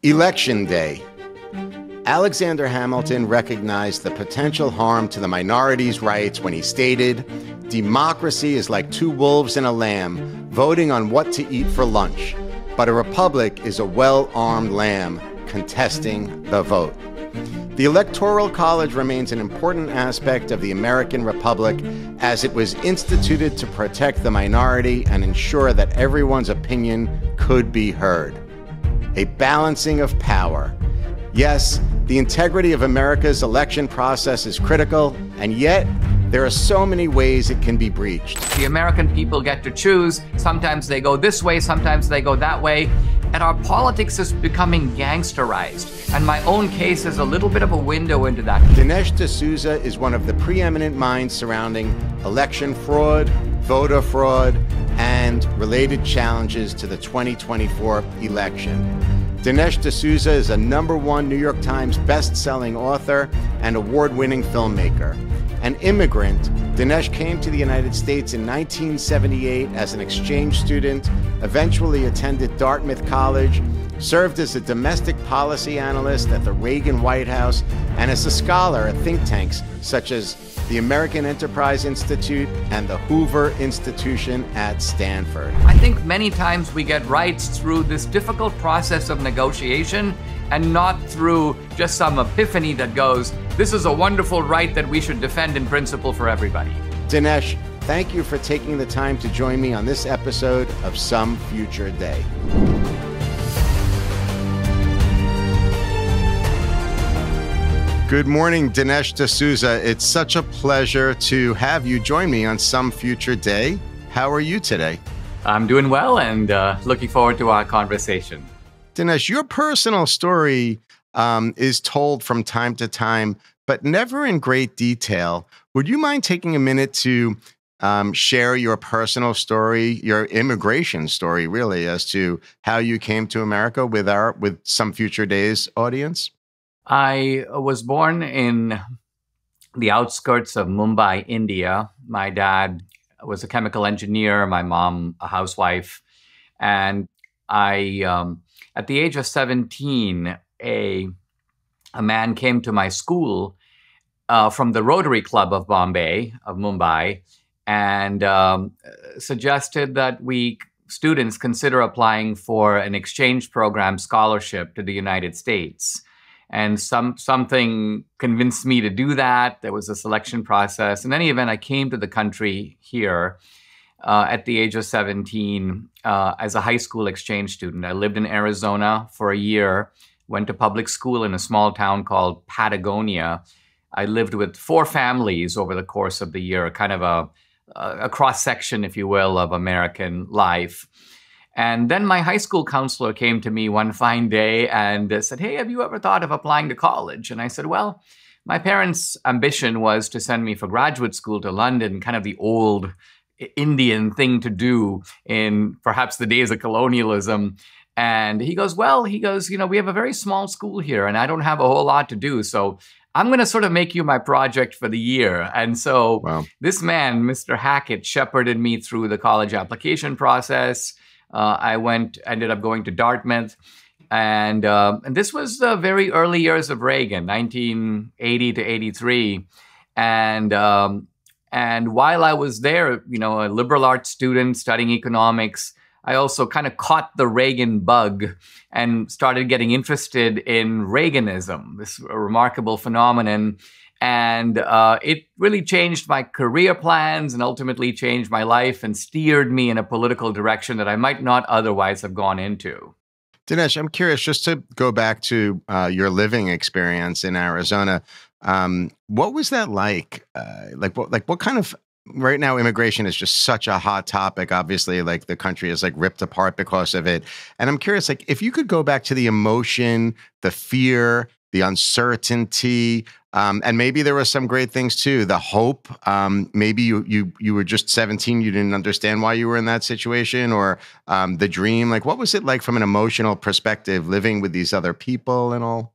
Election Day. Alexander Hamilton recognized the potential harm to the minorities' rights when he stated, "Democracy is like two wolves and a lamb voting on what to eat for lunch, but a republic is a well-armed lamb contesting the vote." The Electoral College remains an important aspect of the American Republic as it was instituted to protect the minority and ensure that everyone's opinion could be heard. A balancing of power. Yes, the integrity of America's election process is critical, and yet there are so many ways it can be breached. The American people get to choose. Sometimes they go this way, sometimes they go that way. And our politics is becoming gangsterized. And my own case is a little bit of a window into that. Dinesh D'Souza is one of the preeminent minds surrounding election fraud, voter fraud, and related challenges to the 2024 election. Dinesh D'Souza is a #1 New York Times best-selling author and award-winning filmmaker. An immigrant, Dinesh came to the United States in 1978 as an exchange student, eventually attended Dartmouth College, served as a domestic policy analyst at the Reagan White House, and as a scholar at think tanks such as the American Enterprise Institute and the Hoover Institution at Stanford. I think many times we get rights through this difficult process of negotiation and not through just some epiphany that goes, this is a wonderful right that we should defend in principle for everybody. Dinesh, thank you for taking the time to join me on this episode of Some Future Day. Good morning, Dinesh D'Souza. It's such a pleasure to have you join me on Some Future Day. How are you today? I'm doing well and looking forward to our conversation. Dinesh, your personal story is told from time to time, but never in great detail. Would you mind taking a minute to share your personal story, your immigration story, really, as to how you came to America with Some Future Days audience? I was born in the outskirts of Mumbai, India. My dad was a chemical engineer, my mom a housewife, and I, at the age of 17, a man came to my school from the Rotary Club of Mumbai, and suggested that we students consider applying for an exchange program scholarship to the United States. And something convinced me to do that. There was a selection process. In any event, I came to the country here at the age of 17 as a high school exchange student. I lived in Arizona for a year, went to public school in a small town called Patagonia. I lived with 4 families over the course of the year, kind of a cross-section, if you will, of American life. And then my high school counselor came to me one fine day and said, "Hey, have you ever thought of applying to college?" And I said, "Well, my parents' ambition was to send me for graduate school to London, kind of the old Indian thing to do in perhaps the days of colonialism." And he goes, "We have a very small school here and I don't have a whole lot to do. So I'm going to sort of make you my project for the year." And so This man, Mr. Hackett, shepherded me through the college application process. I ended up going to Dartmouth, and this was the very early years of Reagan, 1980 to 83. And while I was there, a liberal arts student studying economics, I also kind of caught the Reagan bug and started getting interested in Reaganism, this remarkable phenomenon. And it really changed my career plans and ultimately changed my life and steered me in a political direction that I might not otherwise have gone into. Dinesh, I'm curious, just to go back to your living experience in Arizona, what was that like? What kind of, right now, immigration is just such a hot topic. Obviously, like the country is like ripped apart because of it. And I'm curious, like if you could go back to the emotion, the fear, the uncertainty, and maybe there were some great things too. The hope. Maybe you were just 17. You didn't understand why you were in that situation, or the dream. Like, what was it like from an emotional perspective, living with these other people and all?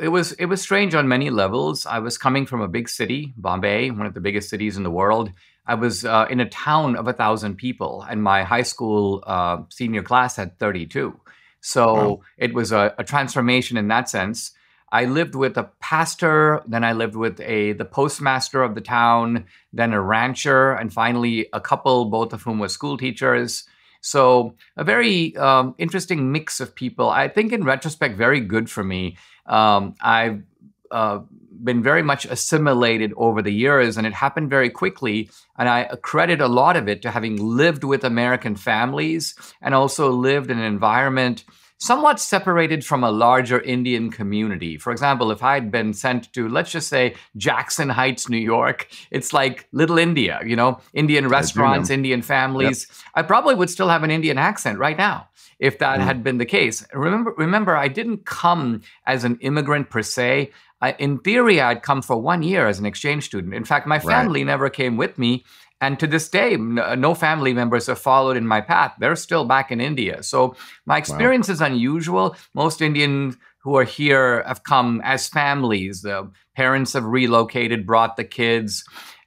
It was strange on many levels. I was coming from a big city, Bombay, one of the biggest cities in the world. I was in a town of 1,000 people, and my high school senior class had 32. Wow. So it was a transformation in that sense. I lived with a pastor, then I lived with the postmaster of the town, then a rancher, and finally a couple, both of whom were school teachers. So a very interesting mix of people. I think in retrospect, very good for me. I've uh, been very much assimilated over the years, and it happened very quickly. And I credit a lot of it to having lived with American families and also lived in an environment somewhat separated from a larger Indian community. For example, if I had been sent to, let's just say, Jackson Heights, New York, it's like Little India, Indian I do know. restaurants, Indian Yep. families. I probably would still have an Indian accent right now if that Mm. had been the case. Remember, I didn't come as an immigrant per se. In theory, I'd come for 1 year as an exchange student. In fact, my Right. family never came with me. And to this day, no family members have followed in my path. They're still back in India. So my Wow. experience is unusual. Most Indians who are here have come as families. The parents have relocated, brought the kids,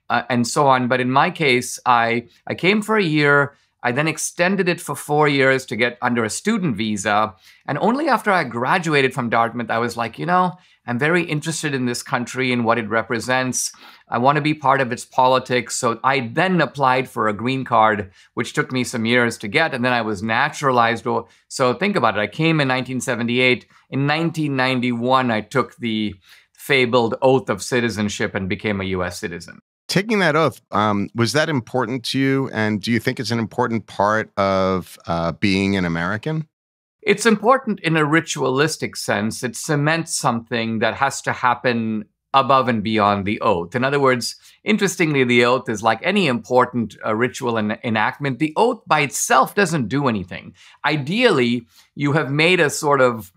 and so on. But in my case, I came for a year. I then extended it for 4 years to get under a student visa. And only after I graduated from Dartmouth, I was like, I'm very interested in this country and what it represents. I want to be part of its politics. So I then applied for a green card, which took me some years to get. And then I was naturalized. So think about it. I came in 1978. In 1991, I took the fabled oath of citizenship and became a US citizen. Taking that oath, was that important to you? And do you think it's an important part of being an American? It's important in a ritualistic sense. It cements something that has to happen above and beyond the oath. In other words, interestingly, the oath is like any important ritual and enactment. The oath by itself doesn't do anything. Ideally, you have made a sort of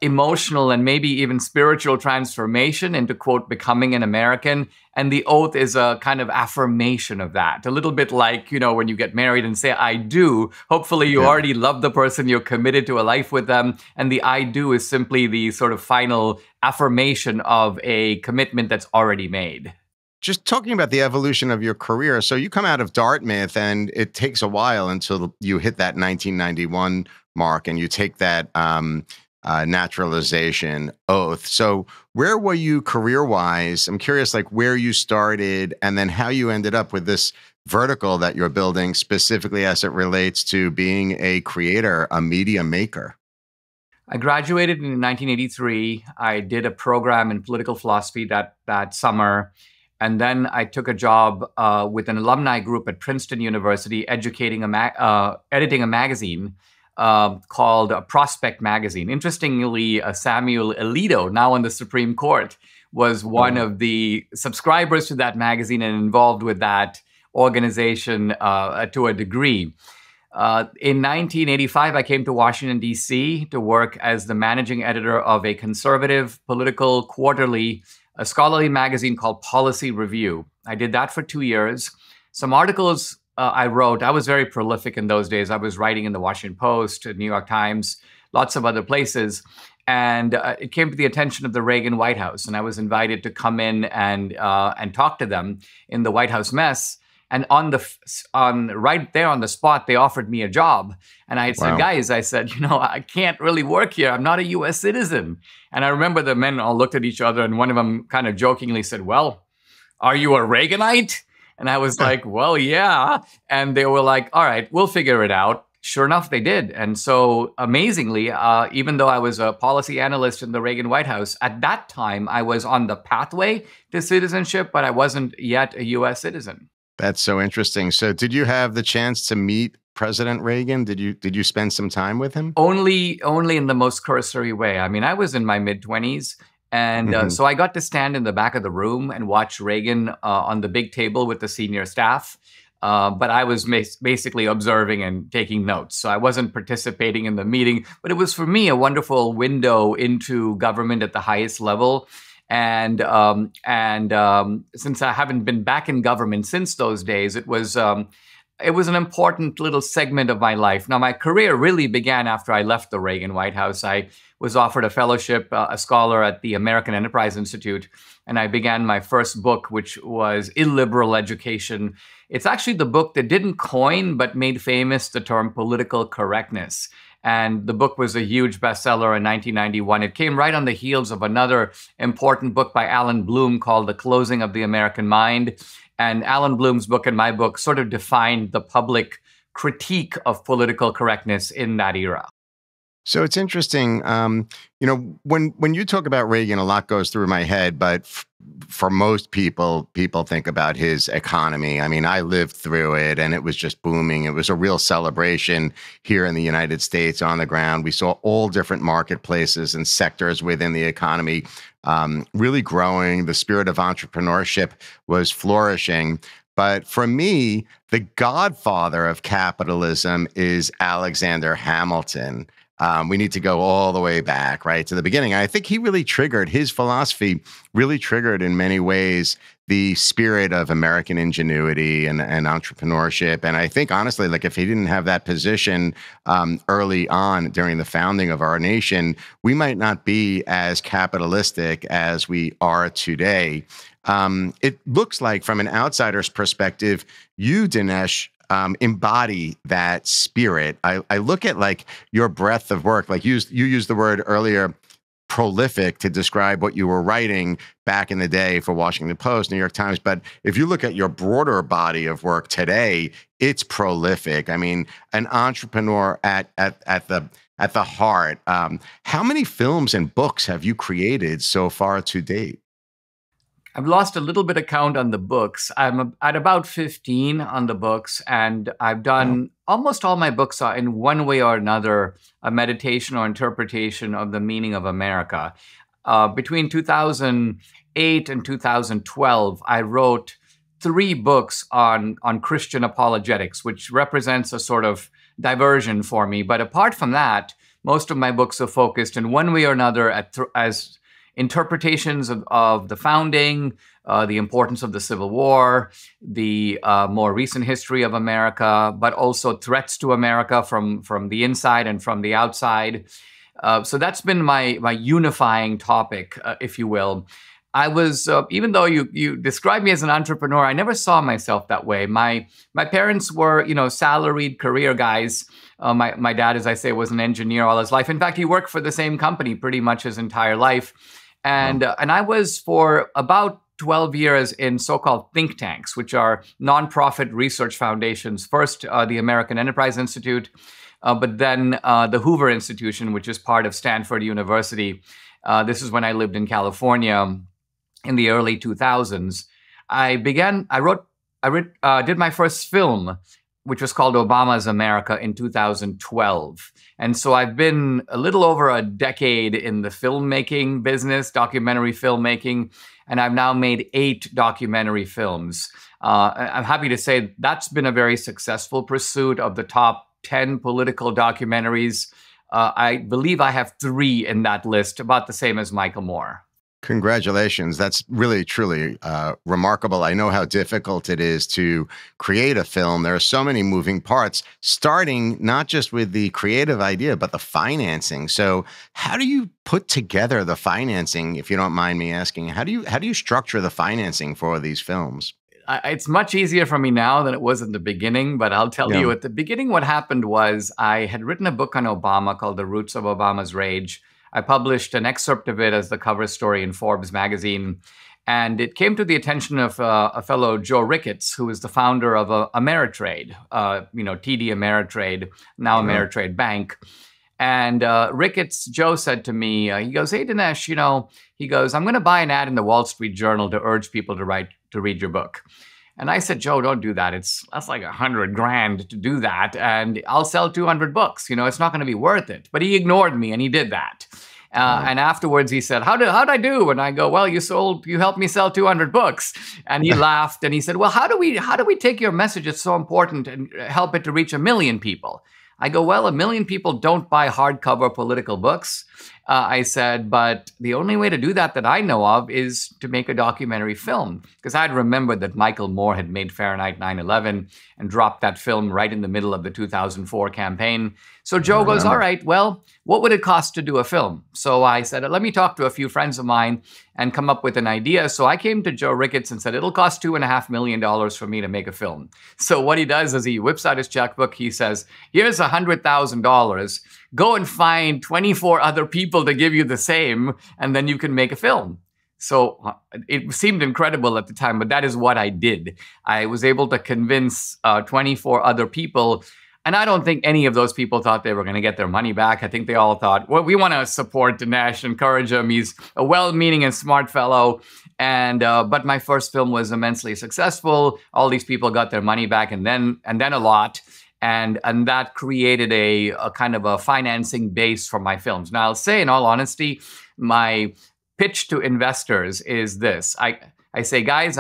emotional and maybe even spiritual transformation into, quote, becoming an American. And the oath is a kind of affirmation of that. A little bit like, when you get married and say, I do. Hopefully, you Yeah. already love the person, you're committed to a life with them. And the I do is simply the sort of final affirmation of a commitment that's already made. Just talking about the evolution of your career. So you come out of Dartmouth, and it takes a while until you hit that 1991 mark, and you take that naturalization oath. So where were you career-wise? I'm curious, like where you started, and then how you ended up with this vertical that you're building, specifically as it relates to being a creator, a media maker. I graduated in 1983. I did a program in political philosophy that summer. And then I took a job with an alumni group at Princeton University, editing a magazine called Prospect Magazine. Interestingly, Samuel Alito, now on the Supreme Court, was one Oh, of the subscribers to that magazine and involved with that organization to a degree. In 1985, I came to Washington, D.C. to work as the managing editor of a conservative political quarterly, a scholarly magazine called Policy Review. I did that for 2 years. Some articles I wrote. I was very prolific in those days. I was writing in the Washington Post, New York Times, lots of other places. And it came to the attention of the Reagan White House. And I was invited to come in and talk to them in the White House mess. And right there on the spot, they offered me a job. And I said, wow. guys, I can't really work here. I'm not a US citizen. And I remember the men all looked at each other, and one of them kind of jokingly said, well, are you a Reaganite? And I was like, well, yeah. And they were like, all right, we'll figure it out. Sure enough, they did. And so amazingly, even though I was a policy analyst in the Reagan White House, at that time, I was on the pathway to citizenship, but I wasn't yet a US citizen. That's so interesting. So did you have the chance to meet President Reagan? Did you spend some time with him? Only in the most cursory way. I mean, I was in my mid-20s, and Hmm. so I got to stand in the back of the room and watch Reagan on the big table with the senior staff. But I was basically observing and taking notes. So I wasn't participating in the meeting, but it was for me a wonderful window into government at the highest level. And since I haven't been back in government since those days, it was an important little segment of my life. Now, my career really began after I left the Reagan White House. I was offered a fellowship, a scholar at the American Enterprise Institute, and I began my first book, which was Illiberal Education. It's actually the book that didn't coin but made famous the term political correctness. And the book was a huge bestseller in 1991. It came right on the heels of another important book by Alan Bloom called The Closing of the American Mind. And Alan Bloom's book and my book sort of defined the public critique of political correctness in that era. So it's interesting, when you talk about Reagan, a lot goes through my head, but for most people think about his economy. I mean, I lived through it and it was just booming. It was a real celebration here in the United States on the ground. We saw all different marketplaces and sectors within the economy really growing. The spirit of entrepreneurship was flourishing. But for me, the godfather of capitalism is Alexander Hamilton. We need to go all the way back, right, to the beginning. I think he really triggered, his philosophy really triggered in many ways the spirit of American ingenuity and entrepreneurship. And I think, honestly, like if he didn't have that position early on during the founding of our nation, we might not be as capitalistic as we are today. It looks like, from an outsider's perspective, you, Dinesh, embody that spirit. I look at like your breadth of work, like you used the word earlier, prolific, to describe what you were writing back in the day for Washington Post, New York Times. But if you look at your broader body of work today, it's prolific. I mean, an entrepreneur at the heart. How many films and books have you created so far to date? I've lost a little bit of count on the books. I'm at about 15 on the books, and I've done almost all my books are in one way or another a meditation or interpretation of the meaning of America. Between 2008 and 2012, I wrote 3 books on Christian apologetics, which represents a sort of diversion for me. But apart from that, most of my books are focused in one way or another as interpretations of the founding, the importance of the Civil War, the more recent history of America, but also threats to America from the inside and from the outside. So that's been my unifying topic, if you will. I was, even though you described me as an entrepreneur, I never saw myself that way. My parents were, salaried career guys. My dad, as I say, was an engineer all his life. In fact, he worked for the same company pretty much his entire life. And I was for about 12 years in so-called think tanks, which are nonprofit research foundations. First, the American Enterprise Institute, but then the Hoover Institution, which is part of Stanford University. This is when I lived in California in the early 2000s. I did my first film, which was called Obama's America, in 2012. And so I've been a little over a decade in the filmmaking business, documentary filmmaking, and I've now made 8 documentary films. I'm happy to say that's been a very successful pursuit. Of the top 10 political documentaries, I believe I have 3 in that list, about the same as Michael Moore. Congratulations. That's really, truly remarkable. I know how difficult it is to create a film. There are so many moving parts, starting not just with the creative idea, but the financing. So how do you put together the financing, if you don't mind me asking? How do you structure the financing for these films? It's much easier for me now than it was in the beginning, but I'll tell you, at the beginning, what happened was I had written a book on Obama called The Roots of Obama's Rage. I published an excerpt of it as the cover story in Forbes magazine, and it came to the attention of a fellow, Joe Ricketts, who is the founder of Ameritrade, TD Ameritrade, now Ameritrade Bank. And Joe said to me, he goes, "Hey, Dinesh, he goes, I'm going to buy an ad in the Wall Street Journal to urge people to read your book." And I said, "Joe, don't do that. That's like $100,000 to do that. And I'll sell 200 books. It's not going to be worth it." But he ignored me and he did that. And afterwards he said, how'd I do? And I go, "Well, you helped me sell 200 books. And he laughed and he said, "Well, how do we take your message? It's so important, and help it to reach 1 million people?" I go, "Well, 1 million people don't buy hardcover political books." I said, "But the only way to do that I know of is to make a documentary film." Because I'd remembered that Michael Moore had made Fahrenheit 9/11 and dropped that film right in the middle of the 2004 campaign. So Joe goes, "All right, well, what would it cost to do a film?" So I said, "Let me talk to a few friends of mine and come up with an idea." So I came to Joe Ricketts and said, "It'll cost $2.5 million for me to make a film." So what he does is he whips out his checkbook. He says, "Here's $100,000. go and find 24 other people to give you the same, and then you can make a film. So it seemed incredible at the time, but that is what I did. I was able to convince 24 other people. And I don't think any of those people thought they were going to get their money back. I think they all thought, well, we want to support Dinesh, encourage him. He's a well-meaning and smart fellow. And but my first film was immensely successful. All these people got their money back, and then a lot. And that created a kind of a financing base for my films. Now, I'll say, in all honesty, my pitch to investors is this. I say, guys,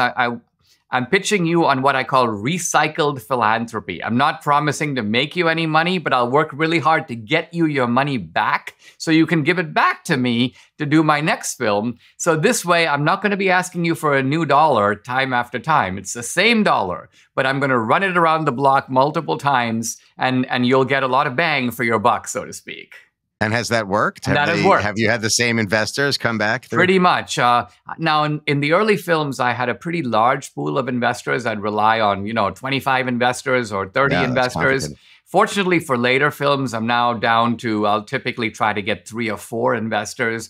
I'm pitching you on what I call recycled philanthropy. I'm not promising to make you any money, but I'll work really hard to get you your money back so you can give it back to me to do my next film. So this way, I'm not going to be asking you for a new dollar time after time. It's the same dollar, but I'm going to run it around the block multiple times, and you'll get a lot of bang for your buck, so to speak. And has that worked? That has worked. Have you had the same investors come back through? Pretty much. Now, in the early films, I had a pretty large pool of investors. I'd rely on, 25 investors or 30 investors. Fortunately, for later films, I'm now down to, I'll typically try to get 3 or 4 investors.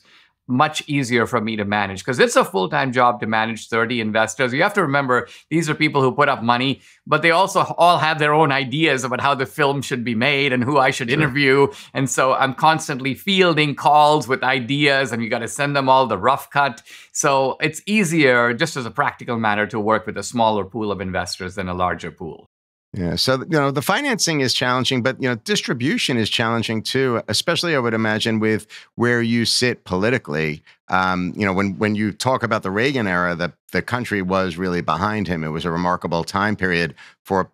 Much easier for me to manage, because it's a full-time job to manage 30 investors. You have to remember, these are people who put up money, but they also all have their own ideas about how the film should be made and who I should interview. And so I'm constantly fielding calls with ideas, and you got to send them all the rough cut. So it's easier, just as a practical matter, to work with a smaller pool of investors than a larger pool. Yeah. So, the financing is challenging, but, distribution is challenging too, especially I would imagine with where you sit politically. When you talk about the Reagan era, the country was really behind him. It was a remarkable time period for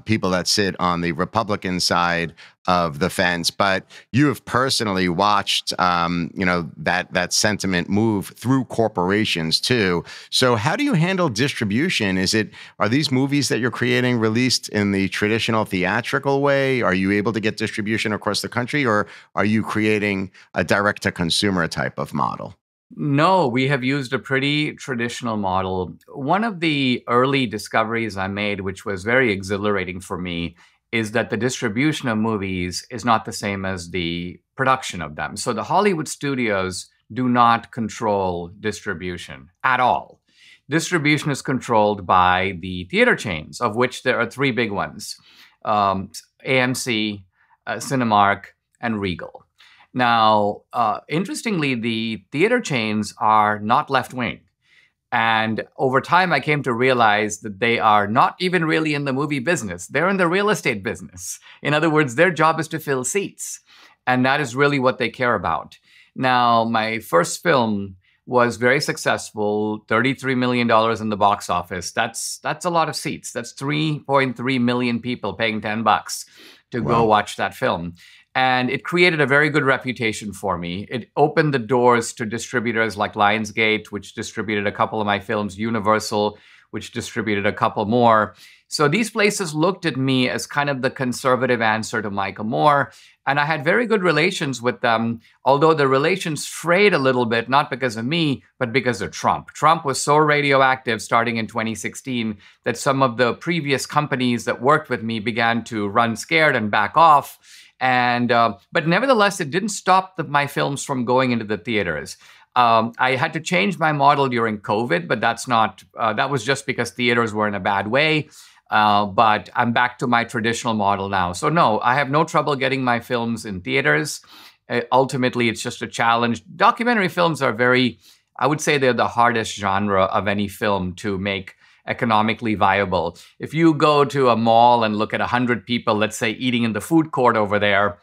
people that sit on the Republican side of the fence. But you have personally watched, that sentiment move through corporations too. So how do you handle distribution? Are these movies that you're creating released in the traditional theatrical way? Are you able to get distribution across the country, or are you creating a direct-to-consumer type of model? No, we have used a pretty traditional model. One of the early discoveries I made, which was very exhilarating for me, is that the distribution of movies is not the same as the production of them. So the Hollywood studios do not control distribution at all. Distribution is controlled by the theater chains, of which there are 3 big ones: AMC, Cinemark, and Regal. Now, interestingly, the theater chains are not left-wing. And over time, I came to realize that they are not even really in the movie business. They're in the real estate business. In other words, their job is to fill seats. And that is really what they care about. Now, my first film was very successful, $33 million in the box office. That's a lot of seats. That's 3.3 million people paying $10 to go watch that film. And it created a very good reputation for me. It opened the doors to distributors like Lionsgate, which distributed a couple of my films, Universal, which distributed a couple more. So these places looked at me as kind of the conservative answer to Michael Moore. And I had very good relations with them, although the relations frayed a little bit, not because of me, but because of Trump. Trump was so radioactive starting in 2016 that some of the previous companies that worked with me began to run scared and back off. And but nevertheless, it didn't stop my films from going into the theaters. I had to change my model during COVID, but that was just because theaters were in a bad way. But I'm back to my traditional model now. So no, I have no trouble getting my films in theaters. Ultimately, it's just a challenge. Documentary films are I would say they're the hardest genre of any film to make economically viable. If you go to a mall and look at 100 people, let's say, eating in the food court over there,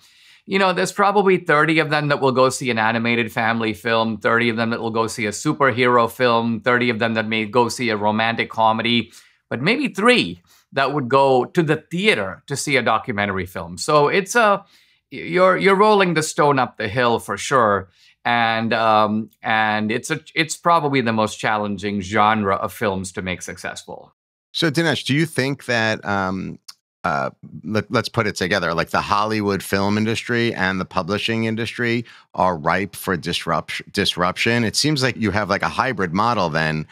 there's probably 30 of them that will go see an animated family film, 30 of them that will go see a superhero film, 30 of them that may go see a romantic comedy, but maybe 3 that would go to the theater to see a documentary film. So you're rolling the stone up the hill for sure. And it's probably the most challenging genre of films to make successful. So Dinesh, do you think that let's put it together, like the Hollywood film industry and the publishing industry are ripe for disruption? It seems like you have like a hybrid model then.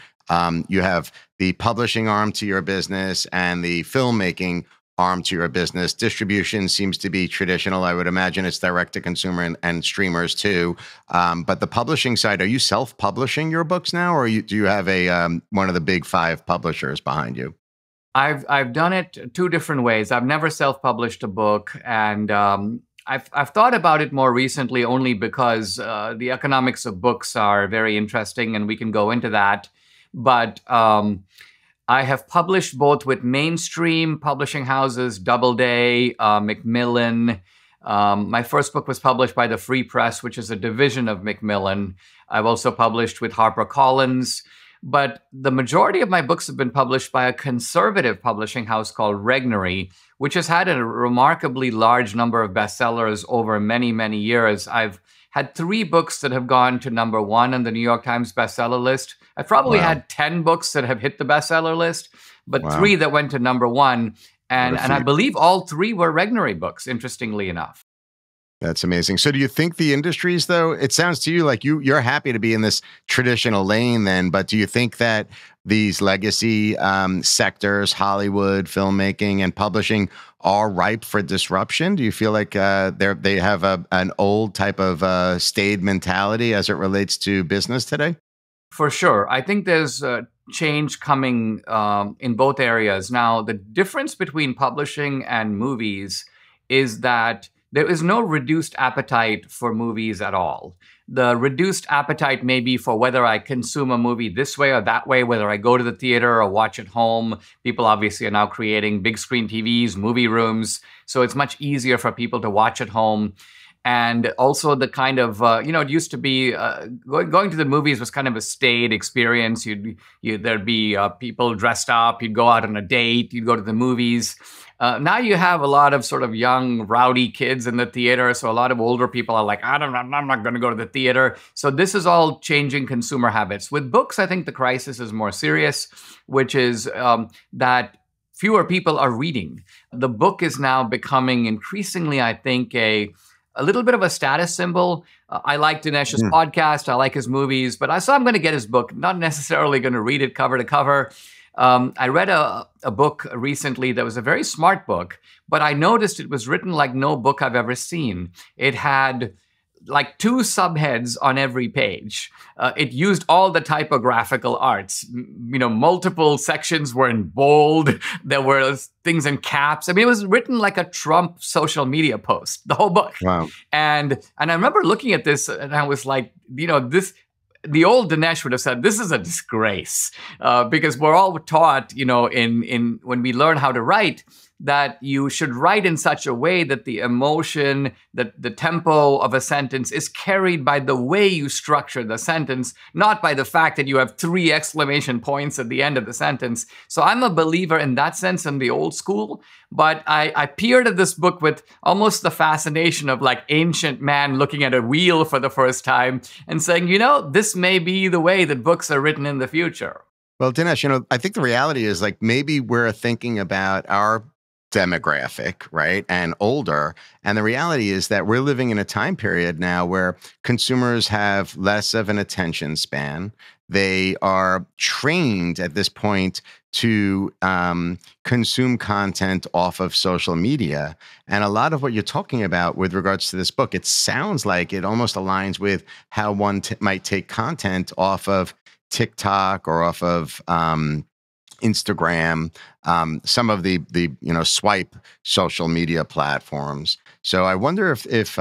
You have the publishing arm to your business and the filmmaking harm to your business. Distribution seems to be traditional. I would imagine it's direct to consumer and streamers too. But the publishing side, are you self-publishing your books now, or do you have one of the big five publishers behind you? I've done it two different ways. I've never self-published a book, and I've thought about it more recently only because the economics of books are very interesting, and we can go into that. But I have published both with mainstream publishing houses, Doubleday, Macmillan. My first book was published by the Free Press, which is a division of Macmillan. I've also published with HarperCollins. But the majority of my books have been published by a conservative publishing house called Regnery, which has had a remarkably large number of bestsellers over many, many years. I've had 3 books that have gone to #1 on the New York Times bestseller list. I've probably had 10 books that have hit the bestseller list, but 3 that went to #1. And I believe all 3 were Regnery books, interestingly enough. That's amazing. So do you think the industries, though, it sounds to you like you're happy to be in this traditional lane then, but do you think that these legacy sectors, Hollywood, filmmaking, and publishing, are ripe for disruption? Do you feel like they have an old type of staid mentality as it relates to business today? For sure. I think there's change coming in both areas. Now, the difference between publishing and movies is that there is no reduced appetite for movies at all. The reduced appetite may be for whether I consume a movie this way or that way, whether I go to the theater or watch at home. People obviously are now creating big screen TVs, movie rooms, so it's much easier for people to watch at home. And also the kind of, it used to be going to the movies was kind of a staid experience. There'd be people dressed up, you'd go out on a date, you'd go to the movies. Now you have a lot of sort of young, rowdy kids in the theater. So a lot of older people are like, I'm not going to go to the theater. So this is all changing consumer habits. With books, I think the crisis is more serious, which is that fewer people are reading. The book is now becoming increasingly, I think, a little bit of a status symbol. I like Dinesh's podcast. I like his movies, but I'm going to get his book, not necessarily going to read it cover to cover. I read a book recently that was a very smart book, but I noticed it was written like no book I've ever seen. It had like 2 subheads on every page. It used all the typographical arts. Multiple sections were in bold. There were things in caps. I mean, it was written like a Trump social media post, the whole book. Wow. And I remember looking at this and I was like, the old Dinesh would have said, this is a disgrace, because we're all taught, in when we learn how to write, that you should write in such a way that the emotion, that the tempo of a sentence is carried by the way you structure the sentence, not by the fact that you have 3 exclamation points at the end of the sentence. So I'm a believer in that sense in the old school, but I peered at this book with almost the fascination of like ancient man looking at a wheel for the first time and saying, this may be the way that books are written in the future. Well, Dinesh, I think the reality is like maybe we're thinking about our demographic, right, and older. And the reality is that we're living in a time period now where consumers have less of an attention span. They are trained at this point to consume content off of social media. And a lot of what you're talking about with regards to this book, it sounds like it almost aligns with how one might take content off of TikTok or off of Instagram, some of the swipe social media platforms. So I wonder if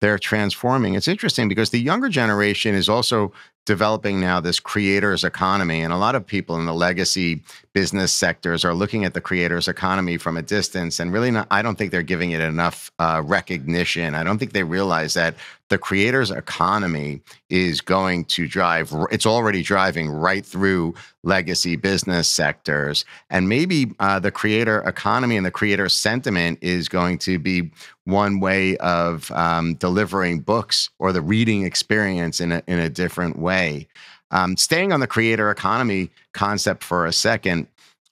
they're transforming. It's interesting because the younger generation is also developing now this creators economy, and a lot of people in the legacy business sectors are looking at the creators economy from a distance, and really I don't think they're giving it enough recognition. I don't think they realize that the creators economy is going to it's already driving right through legacy business sectors. And maybe the creator economy and the creator sentiment is going to be one way of delivering books or the reading experience in a different way. Staying on the creator economy concept for a second,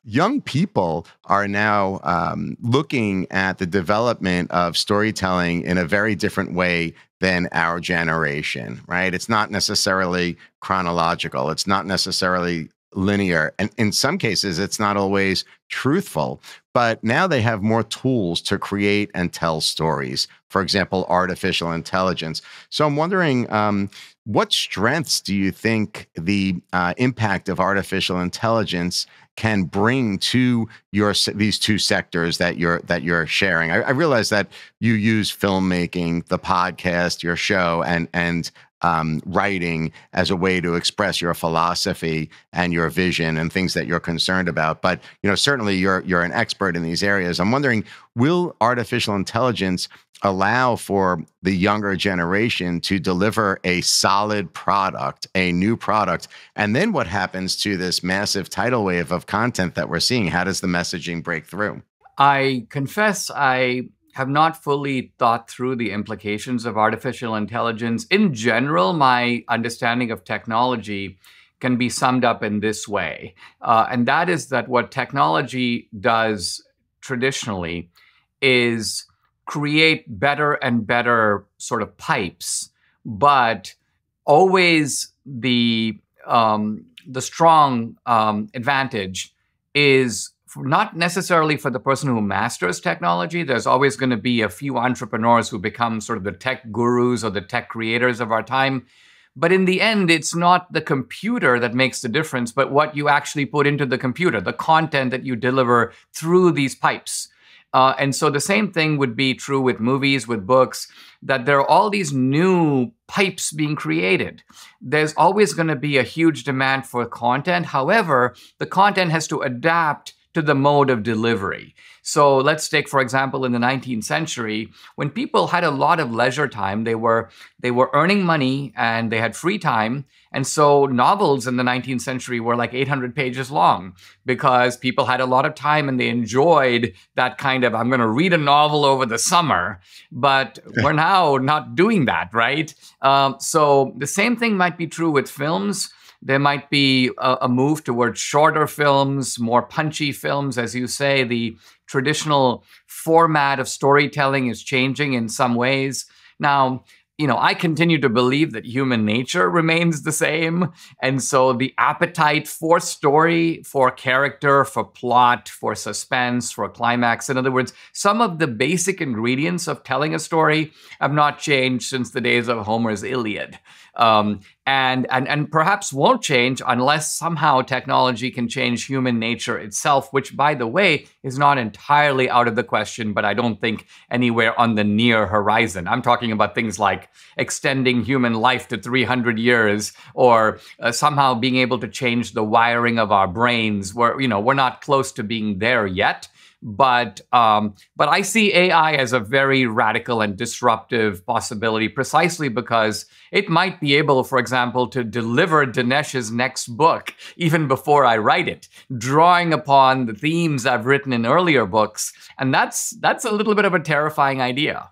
young people are now looking at the development of storytelling in a very different way than our generation, right? It's not necessarily chronological. It's not necessarily linear. And in some cases, it's not always truthful. But now they have more tools to create and tell stories. For example, artificial intelligence. So I'm wondering, what strengths do you think the impact of artificial intelligence can bring to these two sectors that you're sharing? I realize that you use filmmaking, the podcast, your show, and writing as a way to express your philosophy and your vision and things that you're concerned about. But certainly you're an expert in these areas. I'm wondering, will artificial intelligence allow for the younger generation to deliver a solid product, a new product? And then what happens to this massive tidal wave of content that we're seeing? How does the messaging break through? I confess I have not fully thought through the implications of artificial intelligence. In general, my understanding of technology can be summed up in this way. And that is that what technology does traditionally is create better and better sort of pipes, but always the strong advantage is not necessarily for the person who masters technology. There's always going to be a few entrepreneurs who become sort of the tech gurus or the tech creators of our time. But in the end, it's not the computer that makes the difference, but what you actually put into the computer, the content that you deliver through these pipes. And so the same thing would be true with movies, with books, that there are all these new pipes being created. There's always going to be a huge demand for content. However, the content has to adapt to the mode of delivery. So let's take, for example, in the 19th century, when people had a lot of leisure time, they were earning money and they had free time. And so novels in the 19th century were like 800 pages long because people had a lot of time and they enjoyed that kind of, I'm going to read a novel over the summer. But we're now not doing that, right? So the same thing might be true with films. There might be a move towards shorter films, more punchy films. As you say, the traditional format of storytelling is changing in some ways. Now, I continue to believe that human nature remains the same. And so the appetite for story, for character, for plot, for suspense, for climax, in other words, some of the basic ingredients of telling a story have not changed since the days of Homer's Iliad. And perhaps won't change unless somehow technology can change human nature itself, which, by the way, is not entirely out of the question, but I don't think anywhere on the near horizon. I'm talking about things like extending human life to 300 years or somehow being able to change the wiring of our brains. We're not close to being there yet. But I see AI as a very radical and disruptive possibility precisely because it might be able, for example, to deliver Dinesh's next book even before I write it, drawing upon the themes I've written in earlier books. And that's a little bit of a terrifying idea.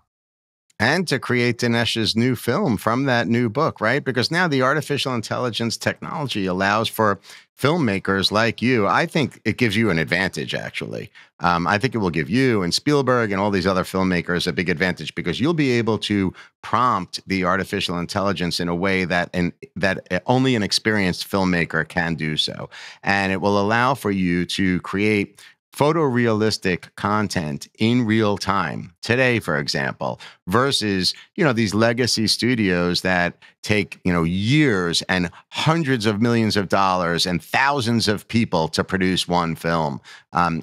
And to create Dinesh's new film from that new book, right? Because now the artificial intelligence technology allows for filmmakers like you. I think it gives you an advantage, actually. I think it will give you and Spielberg and all these other filmmakers a big advantage because you'll be able to prompt the artificial intelligence in a way that only an experienced filmmaker can do so. And it will allow for you to create photorealistic content in real time today, for example, versus, these legacy studios that take, years and hundreds of millions of dollars and thousands of people to produce one film.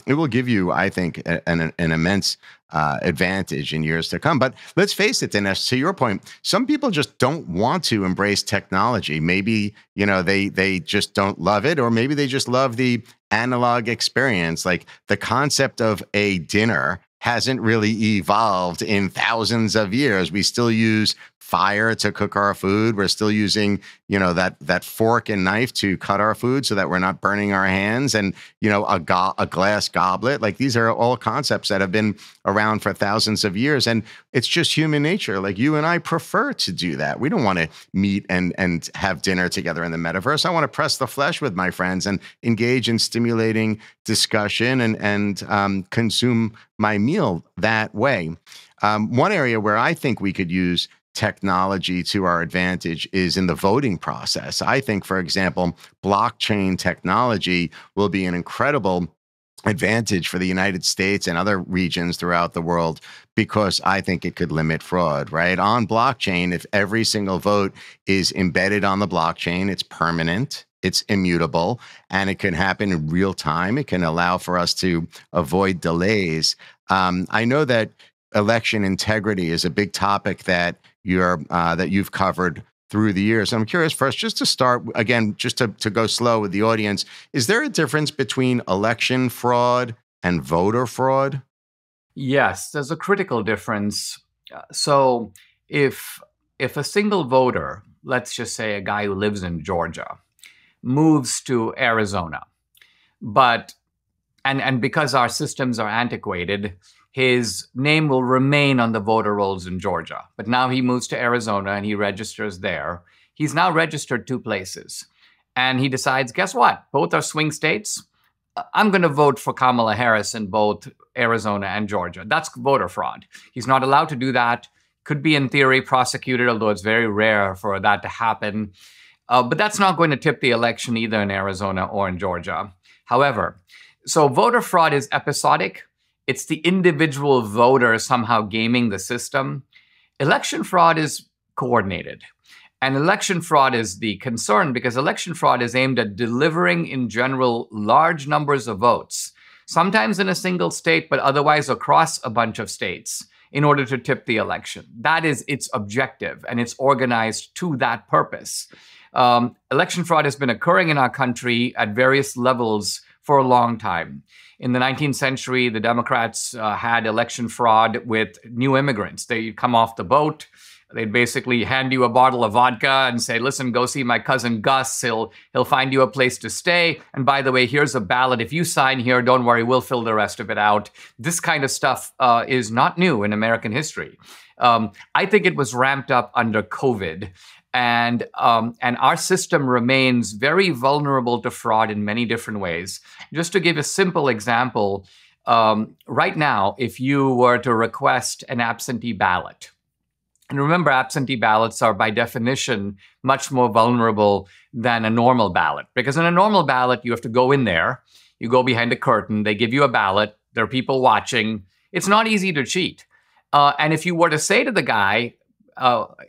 It will give you, I think, an immense advantage in years to come. But let's face it, Dinesh, to your point, some people just don't want to embrace technology. Maybe, they just don't love it, or maybe they just love the analog experience. Like the concept of a dinner hasn't really evolved in thousands of years. We still use fire to cook our food. We're still using, that fork and knife to cut our food so that we're not burning our hands. And, a glass goblet. Like these are all concepts that have been around for thousands of years. And it's just human nature. Like you and I prefer to do that. We don't want to meet and have dinner together in the metaverse. I want to press the flesh with my friends and engage in stimulating discussion and consume my meal that way. One area where I think we could use technology to our advantage is in the voting process. I think, for example, blockchain technology will be an incredible advantage for the United States and other regions throughout the world, because I think it could limit fraud, right? On blockchain, if every single vote is embedded on the blockchain, it's permanent, it's immutable, and it can happen in real time. It can allow for us to avoid delays. I know that election integrity is a big topic that you've covered through the years. I'm curious, first, just to start, again, just to go slow with the audience, is there a difference between election fraud and voter fraud? Yes, there's a critical difference. So if a single voter, let's just say a guy who lives in Georgia, moves to Arizona, but and because our systems are antiquated, his name will remain on the voter rolls in Georgia. But now he moves to Arizona and he registers there. He's now registered two places. And he decides, guess what? Both are swing states. I'm going to vote for Kamala Harris in both Arizona and Georgia. That's voter fraud. He's not allowed to do that. Could be, in theory, prosecuted, although it's very rare for that to happen. But that's not going to tip the election either in Arizona or in Georgia. However, so voter fraud is episodic. It's the individual voter somehow gaming the system. Election fraud is coordinated. And election fraud is the concern because election fraud is aimed at delivering, in general, large numbers of votes, sometimes in a single state, but otherwise across a bunch of states, in order to tip the election. That is its objective, and it's organized to that purpose. Election fraud has been occurring in our country at various levels for a long time. In the 19th century, the Democrats had election fraud with new immigrants. They'd come off the boat. They'd basically hand you a bottle of vodka and say, listen, go see my cousin Gus. He'll find you a place to stay. And by the way, here's a ballot. If you sign here, don't worry, we'll fill the rest of it out. This kind of stuff is not new in American history. I think it was ramped up under COVID. And our system remains very vulnerable to fraud in many different ways. Just to give a simple example, right now, if you were to request an absentee ballot, and remember, absentee ballots are by definition much more vulnerable than a normal ballot. Because in a normal ballot, you have to go in there, you go behind a curtain, they give you a ballot, there are people watching. It's not easy to cheat. And if you were to say to the guy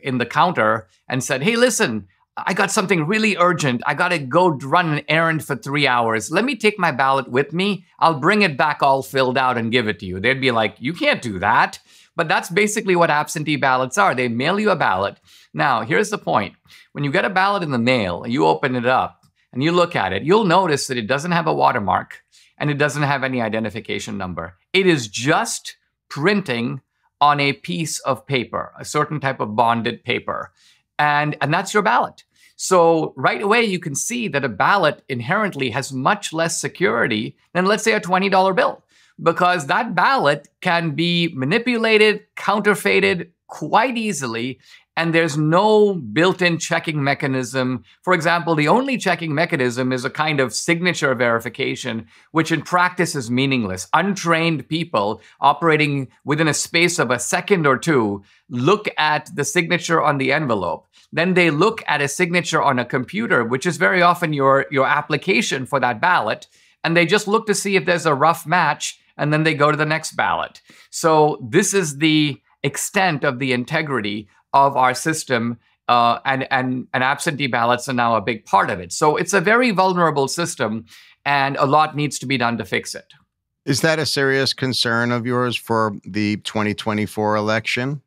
in the counter and said, hey, listen, I got something really urgent. I got to go run an errand for 3 hours. Let me take my ballot with me. I'll bring it back all filled out and give it to you. They'd be like, you can't do that. But that's basically what absentee ballots are. They mail you a ballot. Now, here's the point. When you get a ballot in the mail, you open it up and you look at it, you'll notice that it doesn't have a watermark and it doesn't have any identification number. It is just printing on a piece of paper, a certain type of bonded paper. And that's your ballot. So right away, you can see that a ballot inherently has much less security than, let's say, a $20 bill. Because that ballot can be manipulated, counterfeited quite easily, and there's no built-in checking mechanism. For example, the only checking mechanism is a kind of signature verification, which in practice is meaningless. Untrained people operating within a space of a second or two look at the signature on the envelope. Then they look at a signature on a computer, which is very often your application for that ballot, and they just look to see if there's a rough match, and then they go to the next ballot. So this is the extent of the integrity of our system, and absentee ballots are now a big part of it. So it's a very vulnerable system, and a lot needs to be done to fix it. Is that a serious concern of yours for the 2024 election?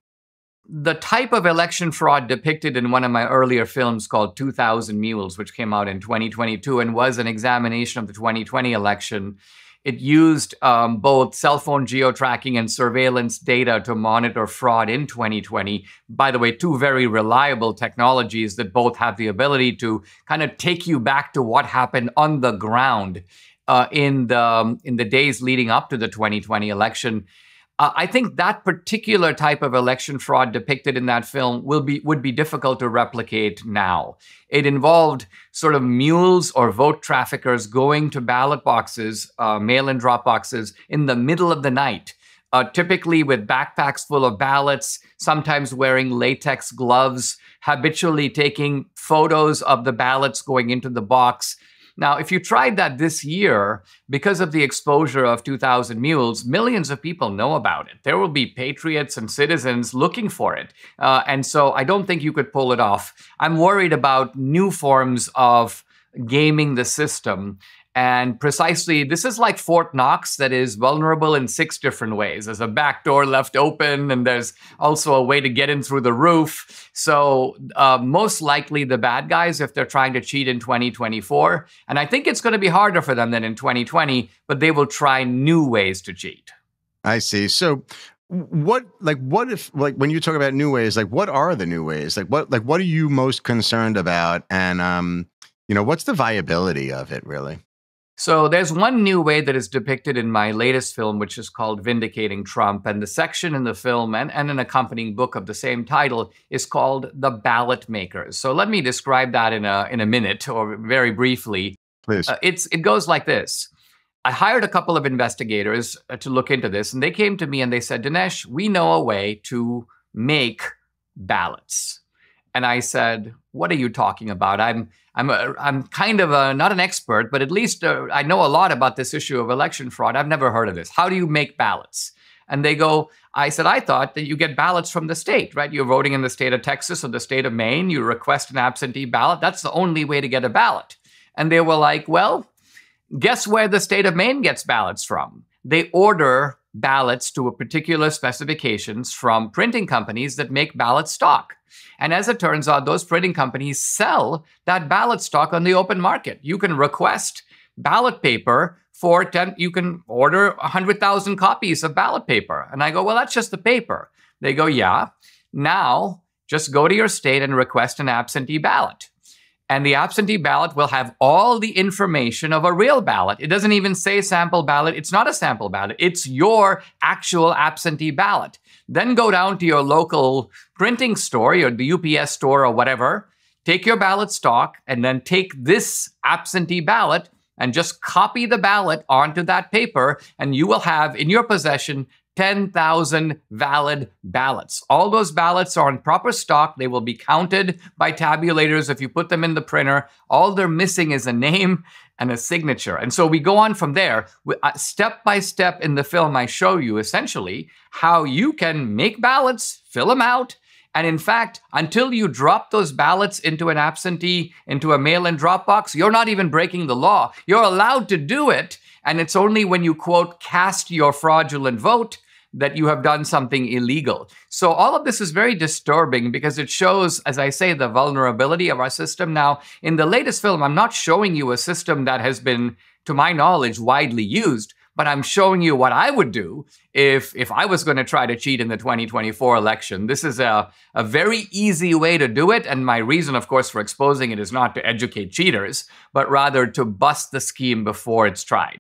The type of election fraud depicted in one of my earlier films called 2000 Mules, which came out in 2022 and was an examination of the 2020 election, it used both cell phone geo-tracking and surveillance data to monitor fraud in 2020. By the way, two very reliable technologies that both have the ability to kind of take you back to what happened on the ground in the days leading up to the 2020 election. I think that particular type of election fraud depicted in that film would be difficult to replicate now. It involved sort of mules or vote traffickers going to ballot boxes, mail-in drop boxes, in the middle of the night, typically with backpacks full of ballots, sometimes wearing latex gloves, habitually taking photos of the ballots going into the box. Now, if you tried that this year, because of the exposure of 2,000 Mules, millions of people know about it. There will be patriots and citizens looking for it. And so I don't think you could pull it off. I'm worried about new forms of gaming the system. And precisely, this is like Fort Knox that is vulnerable in 6 different ways. There's a back door left open, and there's also a way to get in through the roof. So most likely the bad guys, if they're trying to cheat in 2024, and I think it's going to be harder for them than in 2020, but they will try new ways to cheat. I see. So what if when you talk about new ways, what are the new ways? What are you most concerned about? And, what's the viability of it really? So there's one new way that is depicted in my latest film, which is called Vindicating Trump. And the section in the film and an accompanying book of the same title is called The Ballot Makers. So let me describe that in a minute or very briefly. Please. It goes like this. I hired a couple of investigators to look into this, and they came to me and they said, Dinesh, we know a way to make ballots. And I said, what are you talking about? I'm kind of not an expert, but at least I know a lot about this issue of election fraud. I've never heard of this. How do you make ballots? And they go, I said, I thought that you get ballots from the state, right? You're voting in the state of Texas or the state of Maine. You request an absentee ballot. That's the only way to get a ballot. And they were like, well, guess where the state of Maine gets ballots from? They order ballots to a particular specifications from printing companies that make ballot stock. And as it turns out, those printing companies sell that ballot stock on the open market. You can request ballot paper for you can order 100,000 copies of ballot paper. And I go, well, that's just the paper. They go, yeah. Now, just go to your state and request an absentee ballot. And the absentee ballot will have all the information of a real ballot. It doesn't even say sample ballot. It's not a sample ballot. It's your actual absentee ballot. Then go down to your local printing store, or the UPS store or whatever, take your ballot stock, and then take this absentee ballot and just copy the ballot onto that paper, and you will have in your possession 10,000 valid ballots. All those ballots are in proper stock. They will be counted by tabulators if you put them in the printer. All they're missing is a name and a signature. And so we go on from there. Step by step in the film, I show you essentially how you can make ballots, fill them out, and in fact, until you drop those ballots into an absentee, into a mail-in drop box, you're not even breaking the law. You're allowed to do it, and it's only when you, quote, cast your fraudulent vote that you have done something illegal. So all of this is very disturbing because it shows, as I say, the vulnerability of our system. Now, in the latest film, I'm not showing you a system that has been, to my knowledge, widely used, but I'm showing you what I would do if I was going to try to cheat in the 2024 election. This is a very easy way to do it. And my reason, of course, for exposing it is not to educate cheaters, but rather to bust the scheme before it's tried.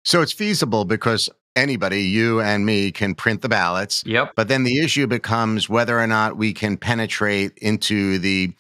So it's feasible because anybody, you and me, can print the ballots. Yep. But then the issue becomes whether or not we can penetrate into the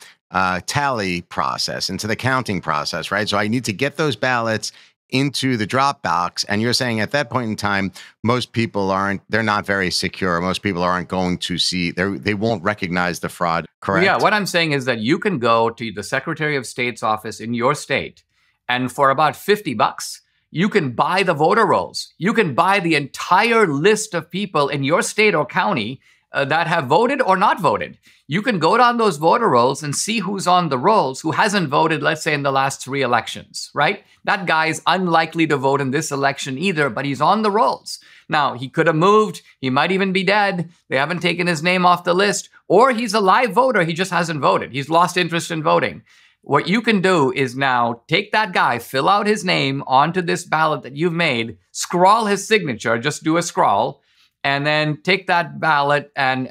tally process, into the counting process, right? So I need to get those ballots into the drop box. And you're saying at that point in time, most people they're not very secure. Most people aren't going to see, they won't recognize the fraud, correct? Yeah, what I'm saying is that you can go to the Secretary of State's office in your state, and for about $50, you can buy the voter rolls. You can buy the entire list of people in your state or county that have voted or not voted. You can go down those voter rolls and see who's on the rolls, who hasn't voted, let's say, in the last 3 elections, right? That guy's unlikely to vote in this election either, but he's on the rolls. Now, he could have moved. He might even be dead. They haven't taken his name off the list. Or he's a live voter. He just hasn't voted. He's lost interest in voting. What you can do is now take that guy, fill out his name onto this ballot that you've made, scrawl his signature, just do a scrawl, and then take that ballot and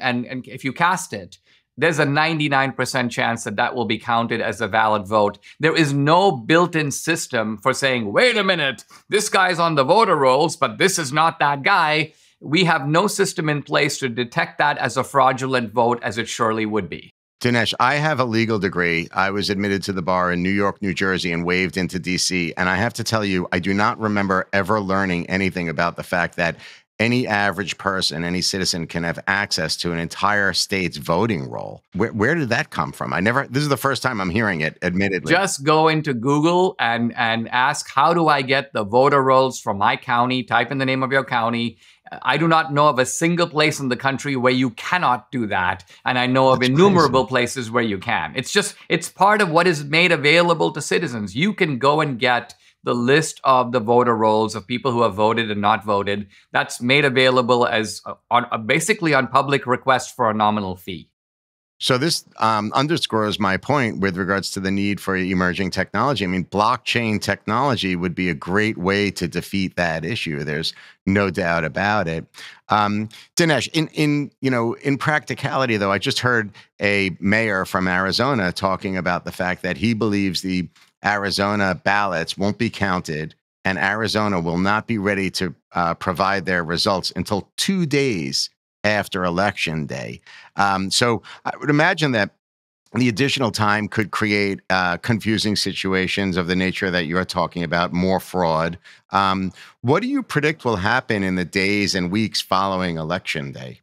if you cast it, there's a 99% chance that that will be counted as a valid vote. There is no built-in system for saying, wait a minute, this guy's on the voter rolls, but this is not that guy. We have no system in place to detect that as a fraudulent vote, as it surely would be. Dinesh, I have a legal degree. I was admitted to the bar in New York, New Jersey, and waived into DC. And I have to tell you, I do not remember ever learning anything about the fact that any average person, any citizen can have access to an entire state's voting roll. Where did that come from? This is the first time I'm hearing it, admittedly. Just go into Google and ask, how do I get the voter rolls from my county? Type in the name of your county. I do not know of a single place in the country where you cannot do that. And I know of innumerable places where you can. It's part of what is made available to citizens. You can go and get the list of the voter rolls of people who have voted and not voted. That's made available as basically on public request for a nominal fee. So this underscores my point with regards to the need for emerging technology. I mean, blockchain technology would be a great way to defeat that issue. There's no doubt about it. Dinesh, in practicality, though, I just heard a mayor from Arizona talking about the fact that he believes the Arizona ballots won't be counted, and Arizona will not be ready to provide their results until 2 days after Election Day. So I would imagine that the additional time could create confusing situations of the nature that you're talking about, more fraud. What do you predict will happen in the days and weeks following Election Day?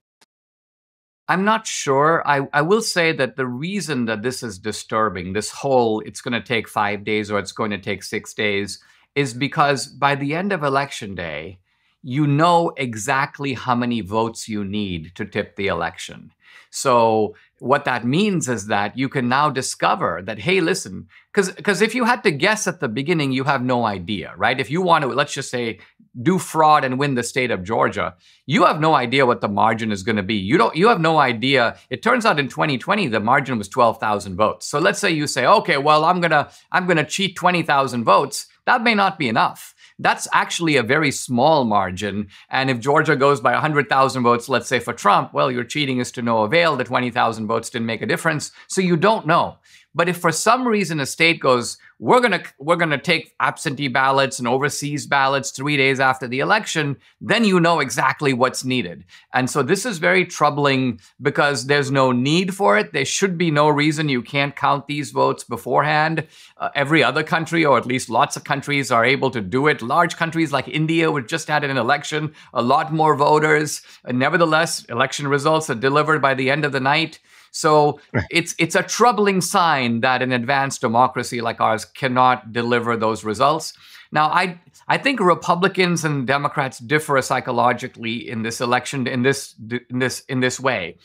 I'm not sure. I will say that the reason that this is disturbing, this whole it's going to take 5 days or it's going to take 6 days, is because by the end of Election Day, you know exactly how many votes you need to tip the election. So what that means is that you can now discover that, hey, listen, because if you had to guess at the beginning, you have no idea, right? If you want to, let's just say, do fraud and win the state of Georgia, you have no idea what the margin is going to be. You have no idea. It turns out in 2020, the margin was 12,000 votes. So let's say you say, okay, well, I'm gonna cheat 20,000 votes. That may not be enough. That's actually a very small margin. And if Georgia goes by 100,000 votes, let's say for Trump, well, your cheating is to no avail. The 20,000 votes didn't make a difference. So you don't know. But if for some reason a state goes, we're gonna take absentee ballots and overseas ballots 3 days after the election, then you know exactly what's needed. And so this is very troubling because there's no need for it. There should be no reason you can't count these votes beforehand. Every other country, or at least lots of countries, are able to do it. Large countries like India, which just had an election, a lot more voters. Nevertheless, election results are delivered by the end of the night. So it's a troubling sign that an advanced democracy like ours cannot deliver those results. Now, I think Republicans and Democrats differ psychologically in this election in this way.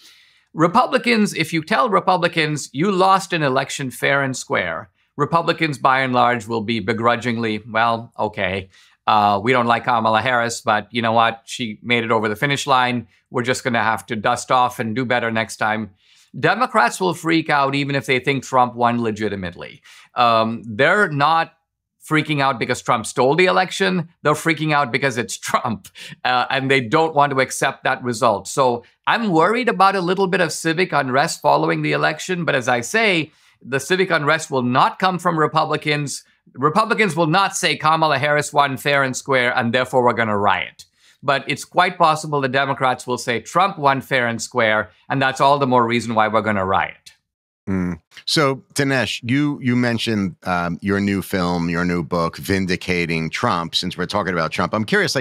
Republicans, if you tell Republicans you lost an election fair and square, Republicans by and large will be begrudgingly, well, okay, we don't like Kamala Harris, but you know what? She made it over the finish line. We're just going to have to dust off and do better next time. Democrats will freak out even if they think Trump won legitimately. They're not freaking out because Trump stole the election. They're freaking out because it's Trump, and they don't want to accept that result. So I'm worried about a little bit of civic unrest following the election. But as I say, the civic unrest will not come from Republicans. Republicans will not say Kamala Harris won fair and square, and therefore we're going to riot. But it's quite possible the Democrats will say Trump won fair and square, and that's all the more reason why we're going to riot. So, Dinesh, you mentioned your new film, your new book, Vindicating Trump. Since we're talking about Trump, I'm curious,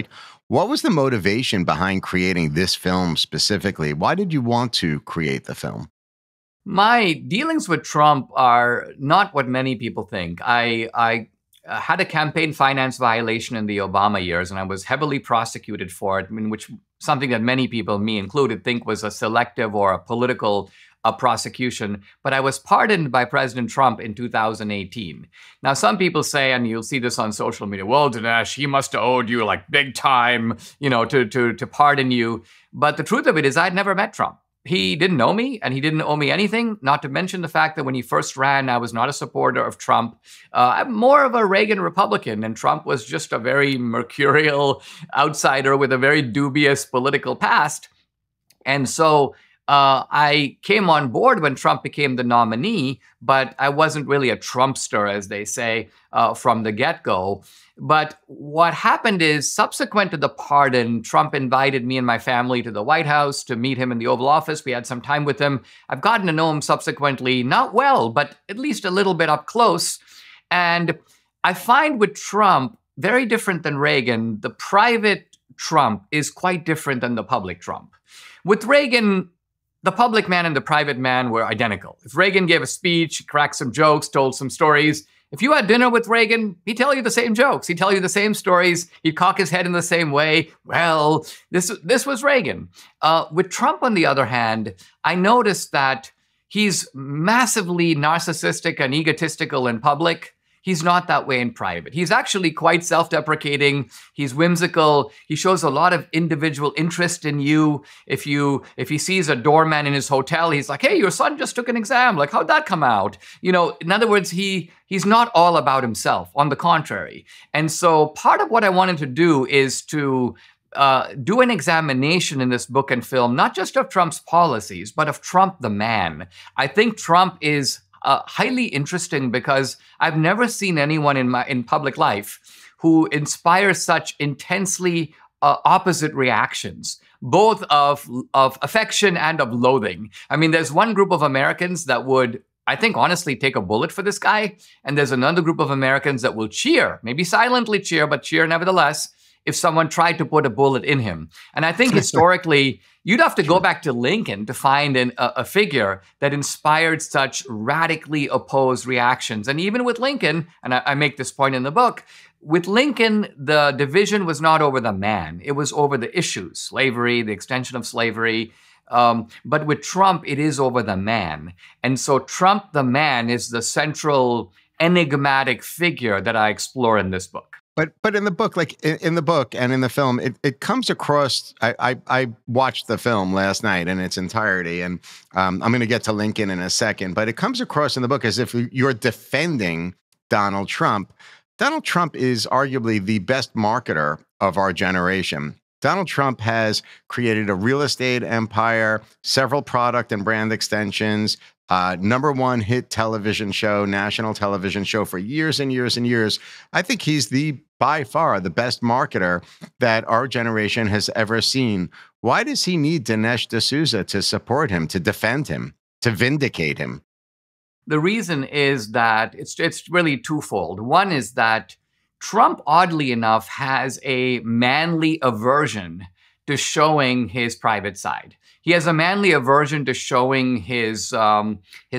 what was the motivation behind creating this film specifically? Why did you want to create the film? My dealings with Trump are not what many people think. I had a campaign finance violation in the Obama years, and I was heavily prosecuted for it, which something that many people, me included, think was a selective or a political prosecution. But I was pardoned by President Trump in 2018. Now, some people say, and you'll see this on social media, well, Dinesh, he must have owed you big time, to pardon you. But the truth of it is I'd never met Trump. He didn't know me, and he didn't owe me anything, not to mention the fact that when he first ran, I was not a supporter of Trump. I'm more of a Reagan Republican, and Trump was just a very mercurial outsider with a very dubious political past. And so I came on board when Trump became the nominee, but I wasn't really a Trumpster, as they say, from the get-go. But what happened is, subsequent to the pardon, Trump invited me and my family to the White House to meet him in the Oval Office. We had some time with him. I've gotten to know him subsequently, not well, but at least a little bit up close. And I find with Trump, very different than Reagan, the private Trump is quite different than the public Trump. With Reagan, the public man and the private man were identical. If Reagan gave a speech, cracked some jokes, told some stories, if you had dinner with Reagan, he'd tell you the same jokes. He'd tell you the same stories. He'd cock his head in the same way. Well, this was Reagan. With Trump, on the other hand, I noticed that he's massively narcissistic and egotistical in public. He's not that way in private. He's actually quite self-deprecating. He's whimsical. He shows a lot of individual interest in you. If he sees a doorman in his hotel, he's like, hey, your son just took an exam. Like, how'd that come out? You know, in other words, he's not all about himself. On the contrary. And so part of what I wanted to do is to do an examination in this book and film, not just of Trump's policies, but of Trump the man. I think Trump is highly interesting because I've never seen anyone in public life who inspires such intensely opposite reactions, both of affection and of loathing. I mean, there's one group of Americans that would, I think, honestly take a bullet for this guy, and there's another group of Americans that will cheer, maybe silently cheer, but cheer nevertheless, if someone tried to put a bullet in him. And I think historically, you'd have to go back to Lincoln to find a figure that inspired such radically opposed reactions. And even with Lincoln, and I make this point in the book, with Lincoln, the division was not over the man. It was over the issues, slavery, the extension of slavery. But with Trump, it is over the man. And so Trump the man is the central enigmatic figure that I explore in this book. But in the book, like in the book and in the film, it comes across. I watched the film last night in its entirety, and I'm going to get to Lincoln in a second. But it comes across in the book as if you're defending Donald Trump. Donald Trump is arguably the best marketer of our generation. Donald Trump has created a real estate empire, several product and brand extensions, #1 hit television show, national television show for years and years and years. I think he's by far the best marketer that our generation has ever seen. Why does he need Dinesh D'Souza to support him, to defend him, to vindicate him? The reason is that it's really twofold. One is that Trump, oddly enough, has a manly aversion to showing his private side. He has a manly aversion to showing his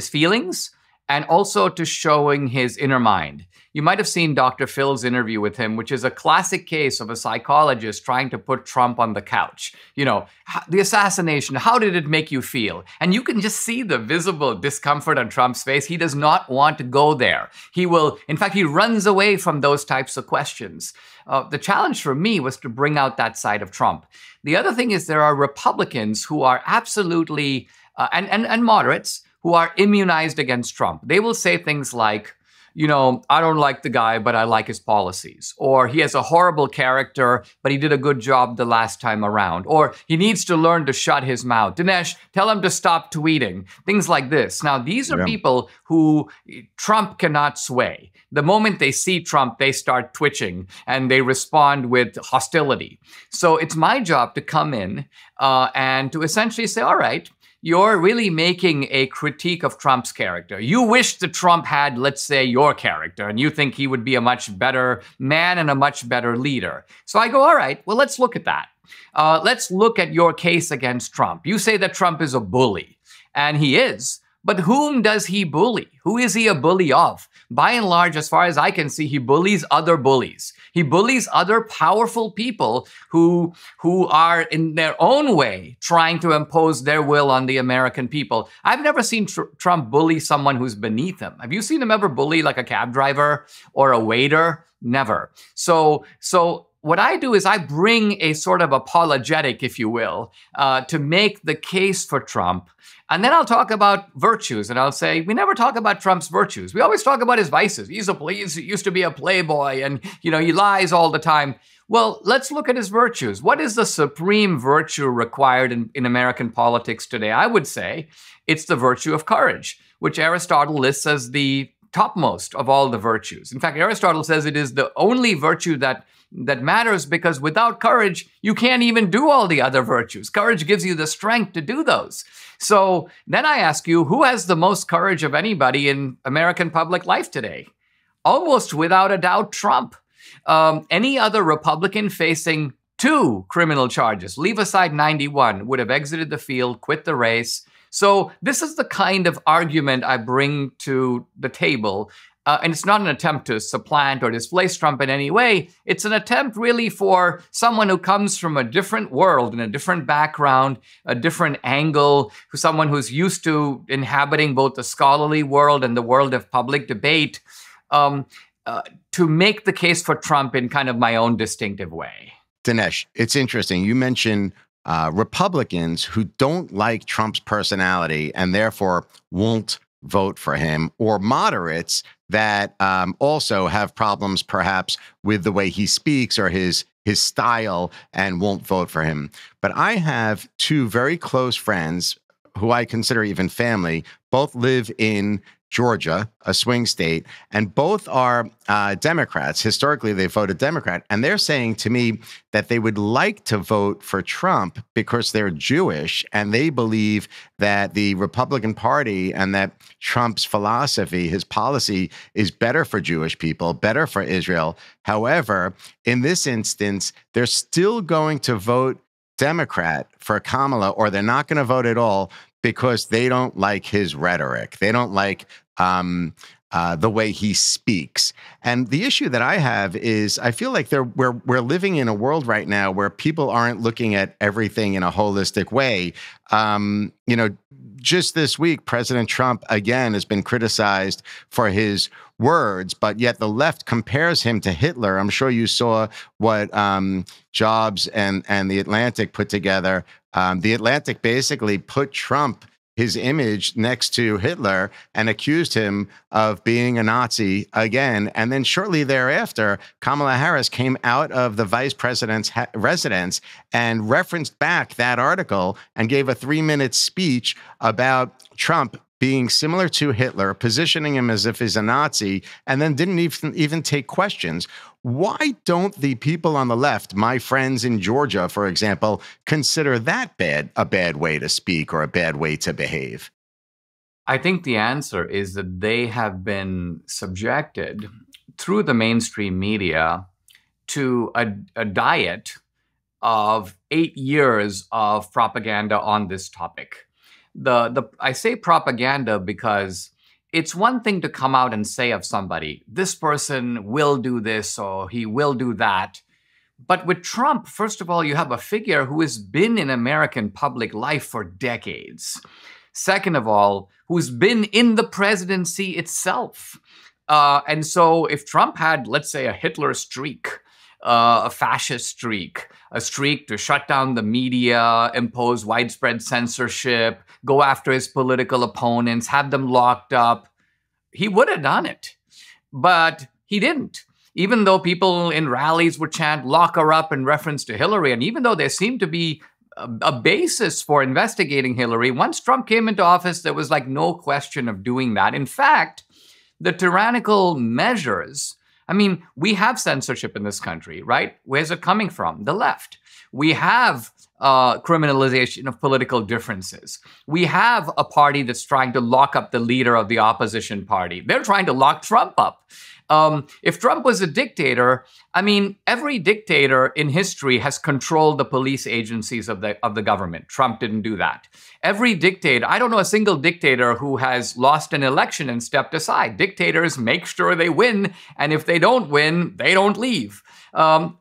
feelings and also to showing his inner mind. You might have seen Dr. Phil's interview with him, which is a classic case of a psychologist trying to put Trump on the couch. You know, the assassination, how did it make you feel? And you can just see the visible discomfort on Trump's face. He does not want to go there. In fact, he runs away from those types of questions. The challenge for me was to bring out that side of Trump. The other thing is there are Republicans who are absolutely, and moderates, who are immunized against Trump. They will say things like, you know, I don't like the guy, but I like his policies. Or he has a horrible character, but he did a good job the last time around. Or he needs to learn to shut his mouth. Dinesh, tell him to stop tweeting. Things like this. Now, these are people who Trump cannot sway. The moment they see Trump, they start twitching and they respond with hostility. So it's my job to come in and to essentially say, all right, you're really making a critique of Trump's character. You wish that Trump had, let's say, your character, and you think he would be a much better man and a much better leader. So I go, all right, well, let's look at that. Let's look at your case against Trump. You say that Trump is a bully, and he is. But whom does he bully? Who is he a bully of? By and large, as far as I can see, he bullies other bullies. He bullies other powerful people who are in their own way trying to impose their will on the American people. I've never seen Trump bully someone who's beneath him. Have you seen him ever bully like a cab driver or a waiter? Never. So what I do is I bring a sort of apologetic, if you will, to make the case for Trump. And then I'll talk about virtues, and I'll say, we never talk about Trump's virtues. We always talk about his vices. He used to be a playboy, and he lies all the time. Well, let's look at his virtues. What is the supreme virtue required in American politics today? I would say it's the virtue of courage, which Aristotle lists as the topmost of all the virtues. In fact, Aristotle says it is the only virtue that matters because without courage, you can't even do all the other virtues. Courage gives you the strength to do those. So then I ask you, who has the most courage of anybody in American public life today? Almost without a doubt, Trump. Any other Republican facing 2 criminal charges. Leave aside 91, would have exited the field, quit the race. So this is the kind of argument I bring to the table. And it's not an attempt to supplant or displace Trump in any way. It's an attempt really for someone who comes from a different world and a different background, a different angle, someone who's used to inhabiting both the scholarly world and the world of public debate, to make the case for Trump in kind of my own distinctive way. Dinesh, it's interesting. You mentioned Republicans who don't like Trump's personality and therefore won't vote for him, or moderates that also have problems perhaps with the way he speaks or his style and won't vote for him. But I have 2 very close friends who I consider even family. Both live in Georgia, a swing state, and both are Democrats. Historically, they voted Democrat, and they're saying to me that they would like to vote for Trump because they're Jewish, and they believe that the Republican Party and that Trump's philosophy, his policy, is better for Jewish people, better for Israel. However, in this instance, they're still going to vote Democrat for Kamala, or they're not going to vote at all, because they don't like his rhetoric. They don't like the way he speaks. And the issue that I have is I feel like we're living in a world right now where people aren't looking at everything in a holistic way. Just this week, President Trump, again, has been criticized for his words, but yet the left compares him to Hitler. I'm sure you saw what Jobs and The Atlantic put together. The Atlantic basically put Trump, his image, next to Hitler and accused him of being a Nazi again. And then shortly thereafter, Kamala Harris came out of the vice president's residence and referenced back that article and gave a 3-minute speech about Trump being similar to Hitler, positioning him as if he's a Nazi, and then didn't even take questions. Why don't the people on the left, my friends in Georgia, for example, consider that a bad way to speak or a bad way to behave? I think the answer is that they have been subjected through the mainstream media to a diet of 8 years of propaganda on this topic. I say propaganda because it's one thing to come out and say of somebody, this person will do this or he will do that. But with Trump, first of all, you have a figure who has been in American public life for decades. Second of all, who's been in the presidency itself. And so if Trump had, let's say, a Hitler streak, a fascist streak, a streak to shut down the media, impose widespread censorship, go after his political opponents, have them locked up, he would have done it. But he didn't. Even though people in rallies would chant, lock her up in reference to Hillary, and even though there seemed to be a basis for investigating Hillary, once Trump came into office, there was like no question of doing that. In fact, the tyrannical measures, I mean, we have censorship in this country, right? Where's it coming from? The left. We have criminalization of political differences. We have a party that's trying to lock up the leader of the opposition party. They're trying to lock Trump up. If Trump was a dictator, I mean, every dictator in history has controlled the police agencies of the government. Trump didn't do that. Every dictator, I don't know a single dictator who has lost an election and stepped aside. Dictators make sure they win, and if they don't win, they don't leave.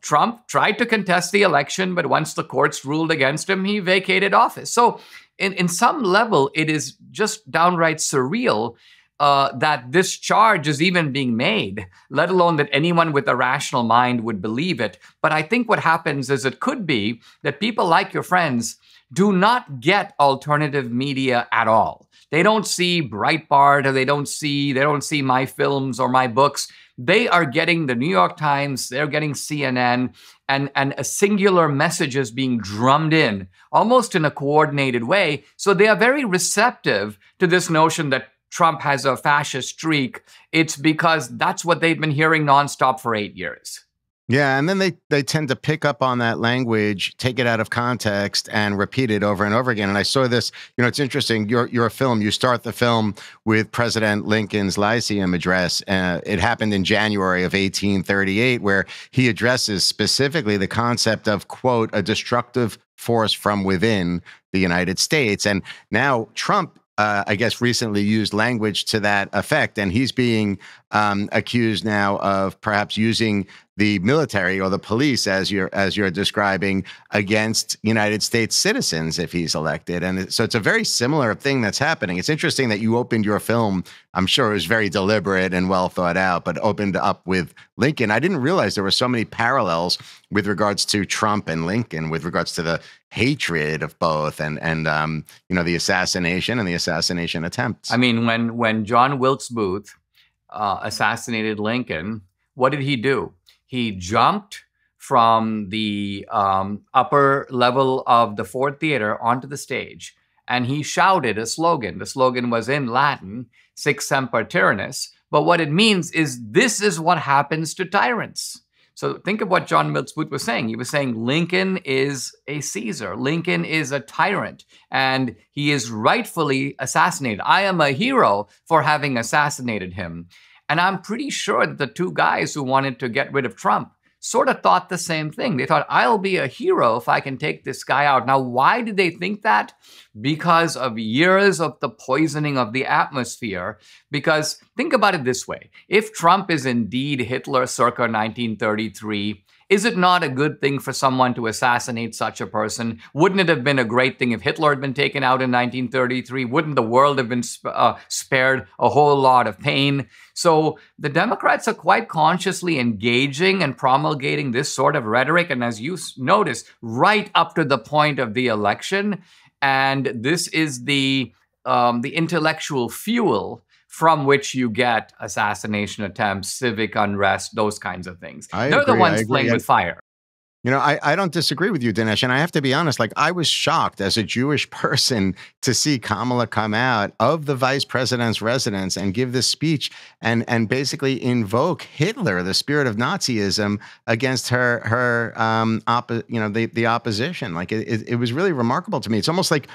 Trump tried to contest the election, but once the courts ruled against him, he vacated office. So in some level, it is just downright surreal that this charge is even being made, let alone that anyone with a rational mind would believe it. But I think what happens is it could be that people like your friends do not get alternative media at all. They don't see Breitbart, or they don't see my films or my books. They are getting the New York Times, they're getting CNN, and a singular message is being drummed in, almost in a coordinated way. So they are very receptive to this notion that Trump has a fascist streak. It's because that's what they've been hearing nonstop for 8 years. Yeah, and then they tend to pick up on that language, take it out of context, and repeat it over and over again. And I saw this. It's interesting. Your film. You start the film with President Lincoln's Lyceum address. It happened in January of 1838, where he addresses specifically the concept of, quote, a destructive force from within the United States. And now Trump, I guess, recently used language to that effect, and he's being accused now of perhaps using the military or the police, as you're describing, against United States citizens if he's elected. And so it's a very similar thing that's happening. It's interesting that you opened your film. I'm sure it was very deliberate and well thought out, but opened up with Lincoln. I didn't realize there were so many parallels with regards to Trump and Lincoln, with regards to the hatred of both, and the assassination and the assassination attempts. I mean, when John Wilkes Booth assassinated Lincoln, what did he do? He jumped from the upper level of the Ford Theater onto the stage, and he shouted a slogan. The slogan was in Latin, Sic Semper Tyrannis, but what it means is, this is what happens to tyrants. So think of what John Wilkes Booth was saying. He was saying Lincoln is a Caesar. Lincoln is a tyrant, and he is rightfully assassinated. I am a hero for having assassinated him. And I'm pretty sure that the two guys who wanted to get rid of Trump sort of thought the same thing. They thought, I'll be a hero if I can take this guy out. Now, why did they think that? Because of years of the poisoning of the atmosphere. Because think about it this way. If Trump is indeed Hitler circa 1933, is it not a good thing for someone to assassinate such a person? Wouldn't it have been a great thing if Hitler had been taken out in 1933? Wouldn't the world have been spared a whole lot of pain? So the Democrats are quite consciously engaging and promulgating this sort of rhetoric, and as you notice, right up to the point of the election. And this is the intellectual fuel from which you get assassination attempts, civic unrest, those kinds of things. They're the ones playing with fire. I don't disagree with you, Dinesh. And I have to be honest, I was shocked as a Jewish person to see Kamala come out of the vice president's residence and give this speech and basically invoke Hitler, the spirit of Nazism, against the opposition. It was really remarkable to me. It's almost like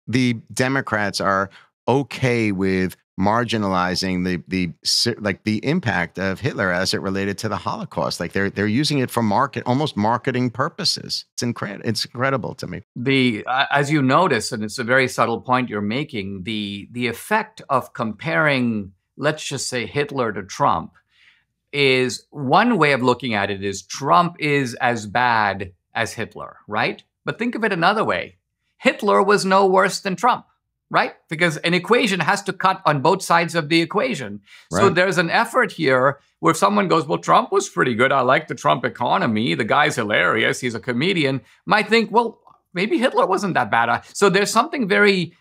the Democrats are okay with marginalizing the impact of Hitler as it related to the Holocaust. They're using it for almost marketing purposes. It's incredible to me. As you notice, and it's a very subtle point you're making, the effect of comparing, let's just say, Hitler to Trump is one way of looking at it is Trump is as bad as Hitler, right? But think of it another way. Hitler was no worse than Trump. Right? Because an equation has to cut on both sides of the equation. Right. So there's an effort here where someone goes, well, Trump was pretty good. I like the Trump economy. The guy's hilarious. He's a comedian. Might think, well, maybe Hitler wasn't that bad. So there's something very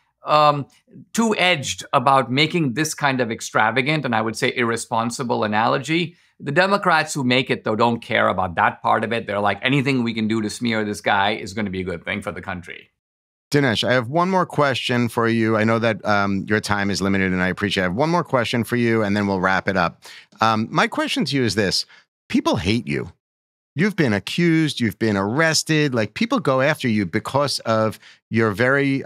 two-edged about making this kind of extravagant and I would say irresponsible analogy. The Democrats who make it, though, don't care about that part of it. They're like, anything we can do to smear this guy is going to be a good thing for the country. Dinesh, I have one more question for you. I know that your time is limited, and I appreciate it. I have one more question for you, and then we'll wrap it up. My question to you is this. People hate you. You've been accused. You've been arrested. People go after you because of your very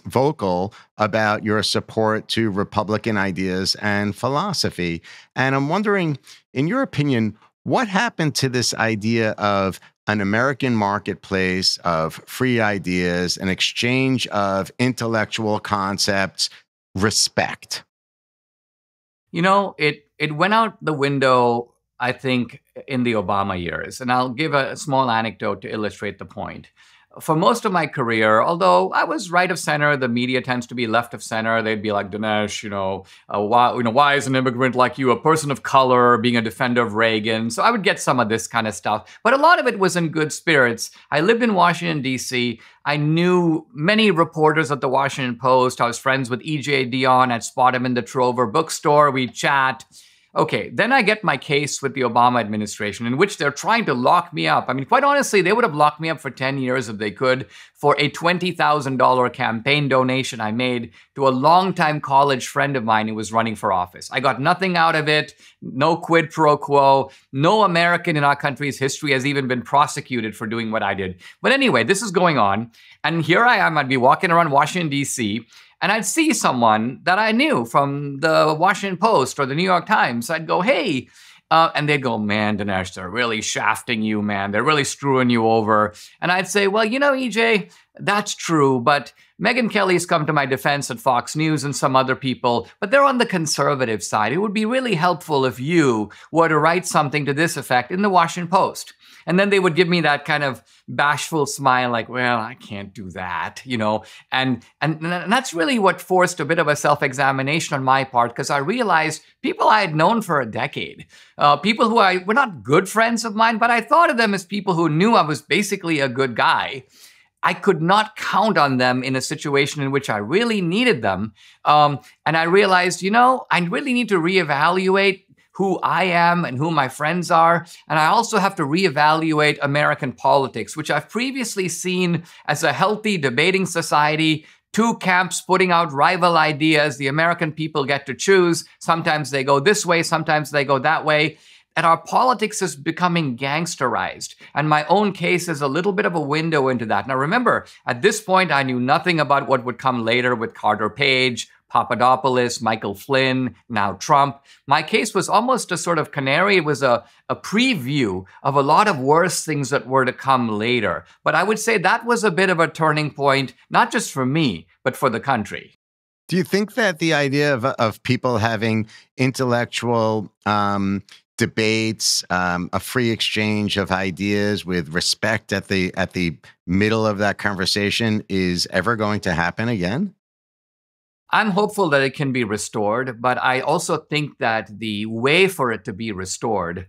vocal about your support to Republican ideas and philosophy. And I'm wondering, in your opinion, what happened to this idea of an American marketplace of free ideas, an exchange of intellectual concepts, respect? It went out the window, I think, in the Obama years. And I'll give a small anecdote to illustrate the point. For most of my career, although I was right of center, the media tends to be left of center. They'd be like, Dinesh, why is an immigrant like you a person of color being a defender of Reagan? So I would get some of this kind of stuff. But a lot of it was in good spirits. I lived in Washington, D.C. I knew many reporters at the Washington Post. I was friends with E.J. Dionne. I'd spot him in the Trover bookstore. We'd chat. Okay, then I get my case with the Obama administration in which they're trying to lock me up. I mean, quite honestly, they would have locked me up for 10 years if they could for a $20,000 campaign donation I made to a longtime college friend of mine who was running for office. I got nothing out of it, no quid pro quo. No American in our country's history has even been prosecuted for doing what I did. But anyway, this is going on. And here I am, I'd be walking around Washington, D.C., and I'd see someone that I knew from the Washington Post or the New York Times. I'd go, hey, and they'd go, man, Dinesh, they're really shafting you, man. They're really screwing you over. And I'd say, well, you know, EJ, that's true, but Megyn Kelly's come to my defense at Fox News and some other people, but they're on the conservative side. It would be really helpful if you were to write something to this effect in the Washington Post. And then they would give me that kind of bashful smile like, well, I can't do that, you know. And that's really what forced a bit of a self-examination on my part, because I realized people I had known for a decade, people who were not good friends of mine, but I thought of them as people who knew I was basically a good guy. I could not count on them in a situation in which I really needed them. And I realized, you know, I really need to reevaluate who I am and who my friends are. And I also have to reevaluate American politics, which I've previously seen as a healthy debating society, two camps putting out rival ideas. The American people get to choose. Sometimes they go this way, sometimes they go that way. And our politics is becoming gangsterized. And my own case is a little bit of a window into that. Now, remember, at this point, I knew nothing about what would come later with Carter Page, Papadopoulos, Michael Flynn, now Trump. My case was almost a sort of canary. It was a preview of a lot of worse things that were to come later. But I would say that was a bit of a turning point, not just for me, but for the country. Do you think that the idea of people having intellectual debates, a free exchange of ideas with respect at the middle of that conversation is ever going to happen again? I'm hopeful that it can be restored, but I also think that the way for it to be restored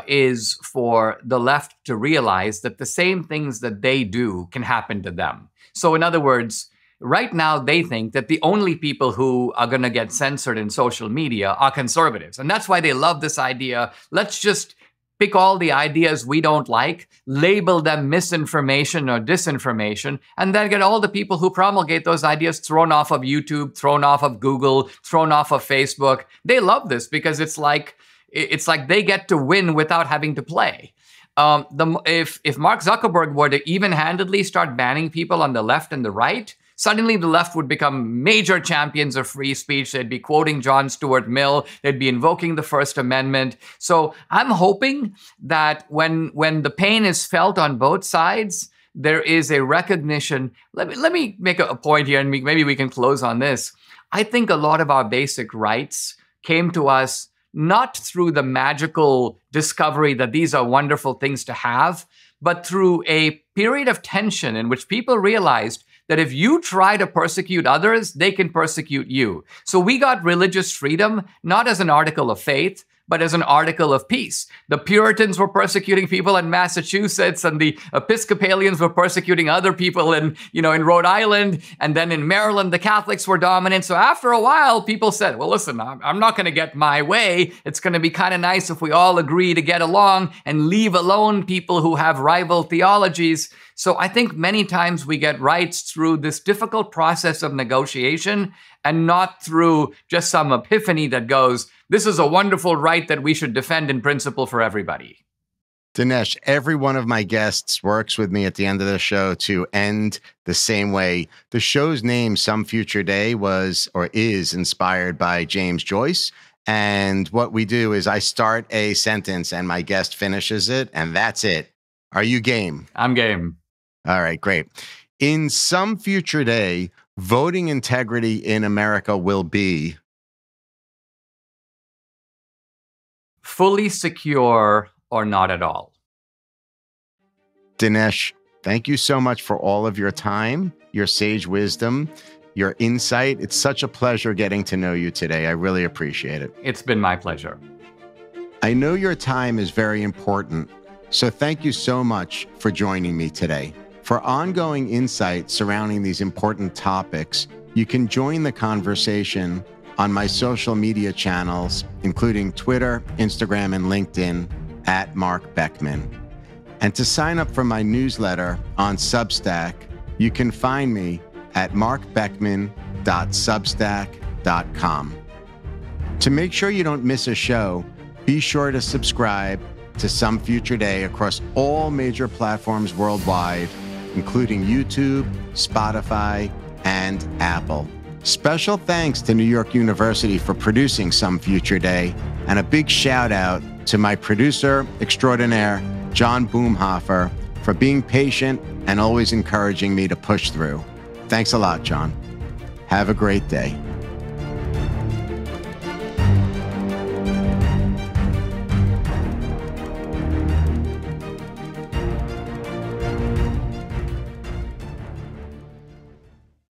is for the left to realize that the same things that they do can happen to them. So in other words, right now they think that the only people who are going to get censored in social media are conservatives. And that's why they love this idea. Let's just pick all the ideas we don't like, label them misinformation or disinformation, and then get all the people who promulgate those ideas thrown off of YouTube, thrown off of Google, thrown off of Facebook. They love this because it's like they get to win without having to play. If Mark Zuckerberg were to even-handedly start banning people on the left and the right, suddenly the left would become major champions of free speech. They'd be quoting John Stuart Mill. They'd be invoking the First Amendment. So I'm hoping that when the pain is felt on both sides, there is a recognition. Let me make a point here, and maybe we can close on this. I think a lot of our basic rights came to us not through the magical discovery that these are wonderful things to have, but through a period of tension in which people realized that if you try to persecute others, they can persecute you. So we got religious freedom, not as an article of faith, but as an article of peace. The Puritans were persecuting people in Massachusetts, and the Episcopalians were persecuting other people in Rhode Island, and then in Maryland, the Catholics were dominant. So after a while, people said, well, listen, I'm not going to get my way. It's going to be kind of nice if we all agree to get along and leave alone people who have rival theologies. So I think many times we get rights through this difficult process of negotiation and not through just some epiphany that goes, this is a wonderful right that we should defend in principle for everybody. Dinesh, every one of my guests works with me at the end of the show to end the same way. The show's name, Some Future Day, was or is inspired by James Joyce. And what we do is I start a sentence and my guest finishes it, and that's it. Are you game? I'm game. All right, great. In some future day, voting integrity in America will be fully secure or not at all. Dinesh, thank you so much for all of your time, your sage wisdom, your insight. It's such a pleasure getting to know you today. I really appreciate it. It's been my pleasure. I know your time is very important, so thank you so much for joining me today. For ongoing insight surrounding these important topics, you can join the conversation on my social media channels, including Twitter, Instagram, and LinkedIn, at Mark Beckman. And to sign up for my newsletter on Substack, you can find me at markbeckman.substack.com. To make sure you don't miss a show, be sure to subscribe to Some Future Day across all major platforms worldwide, including YouTube, Spotify, and Apple. Special thanks to New York University for producing Some Future Day, and a big shout out to my producer extraordinaire, John Boomhofer, for being patient and always encouraging me to push through. Thanks a lot, John. Have a great day.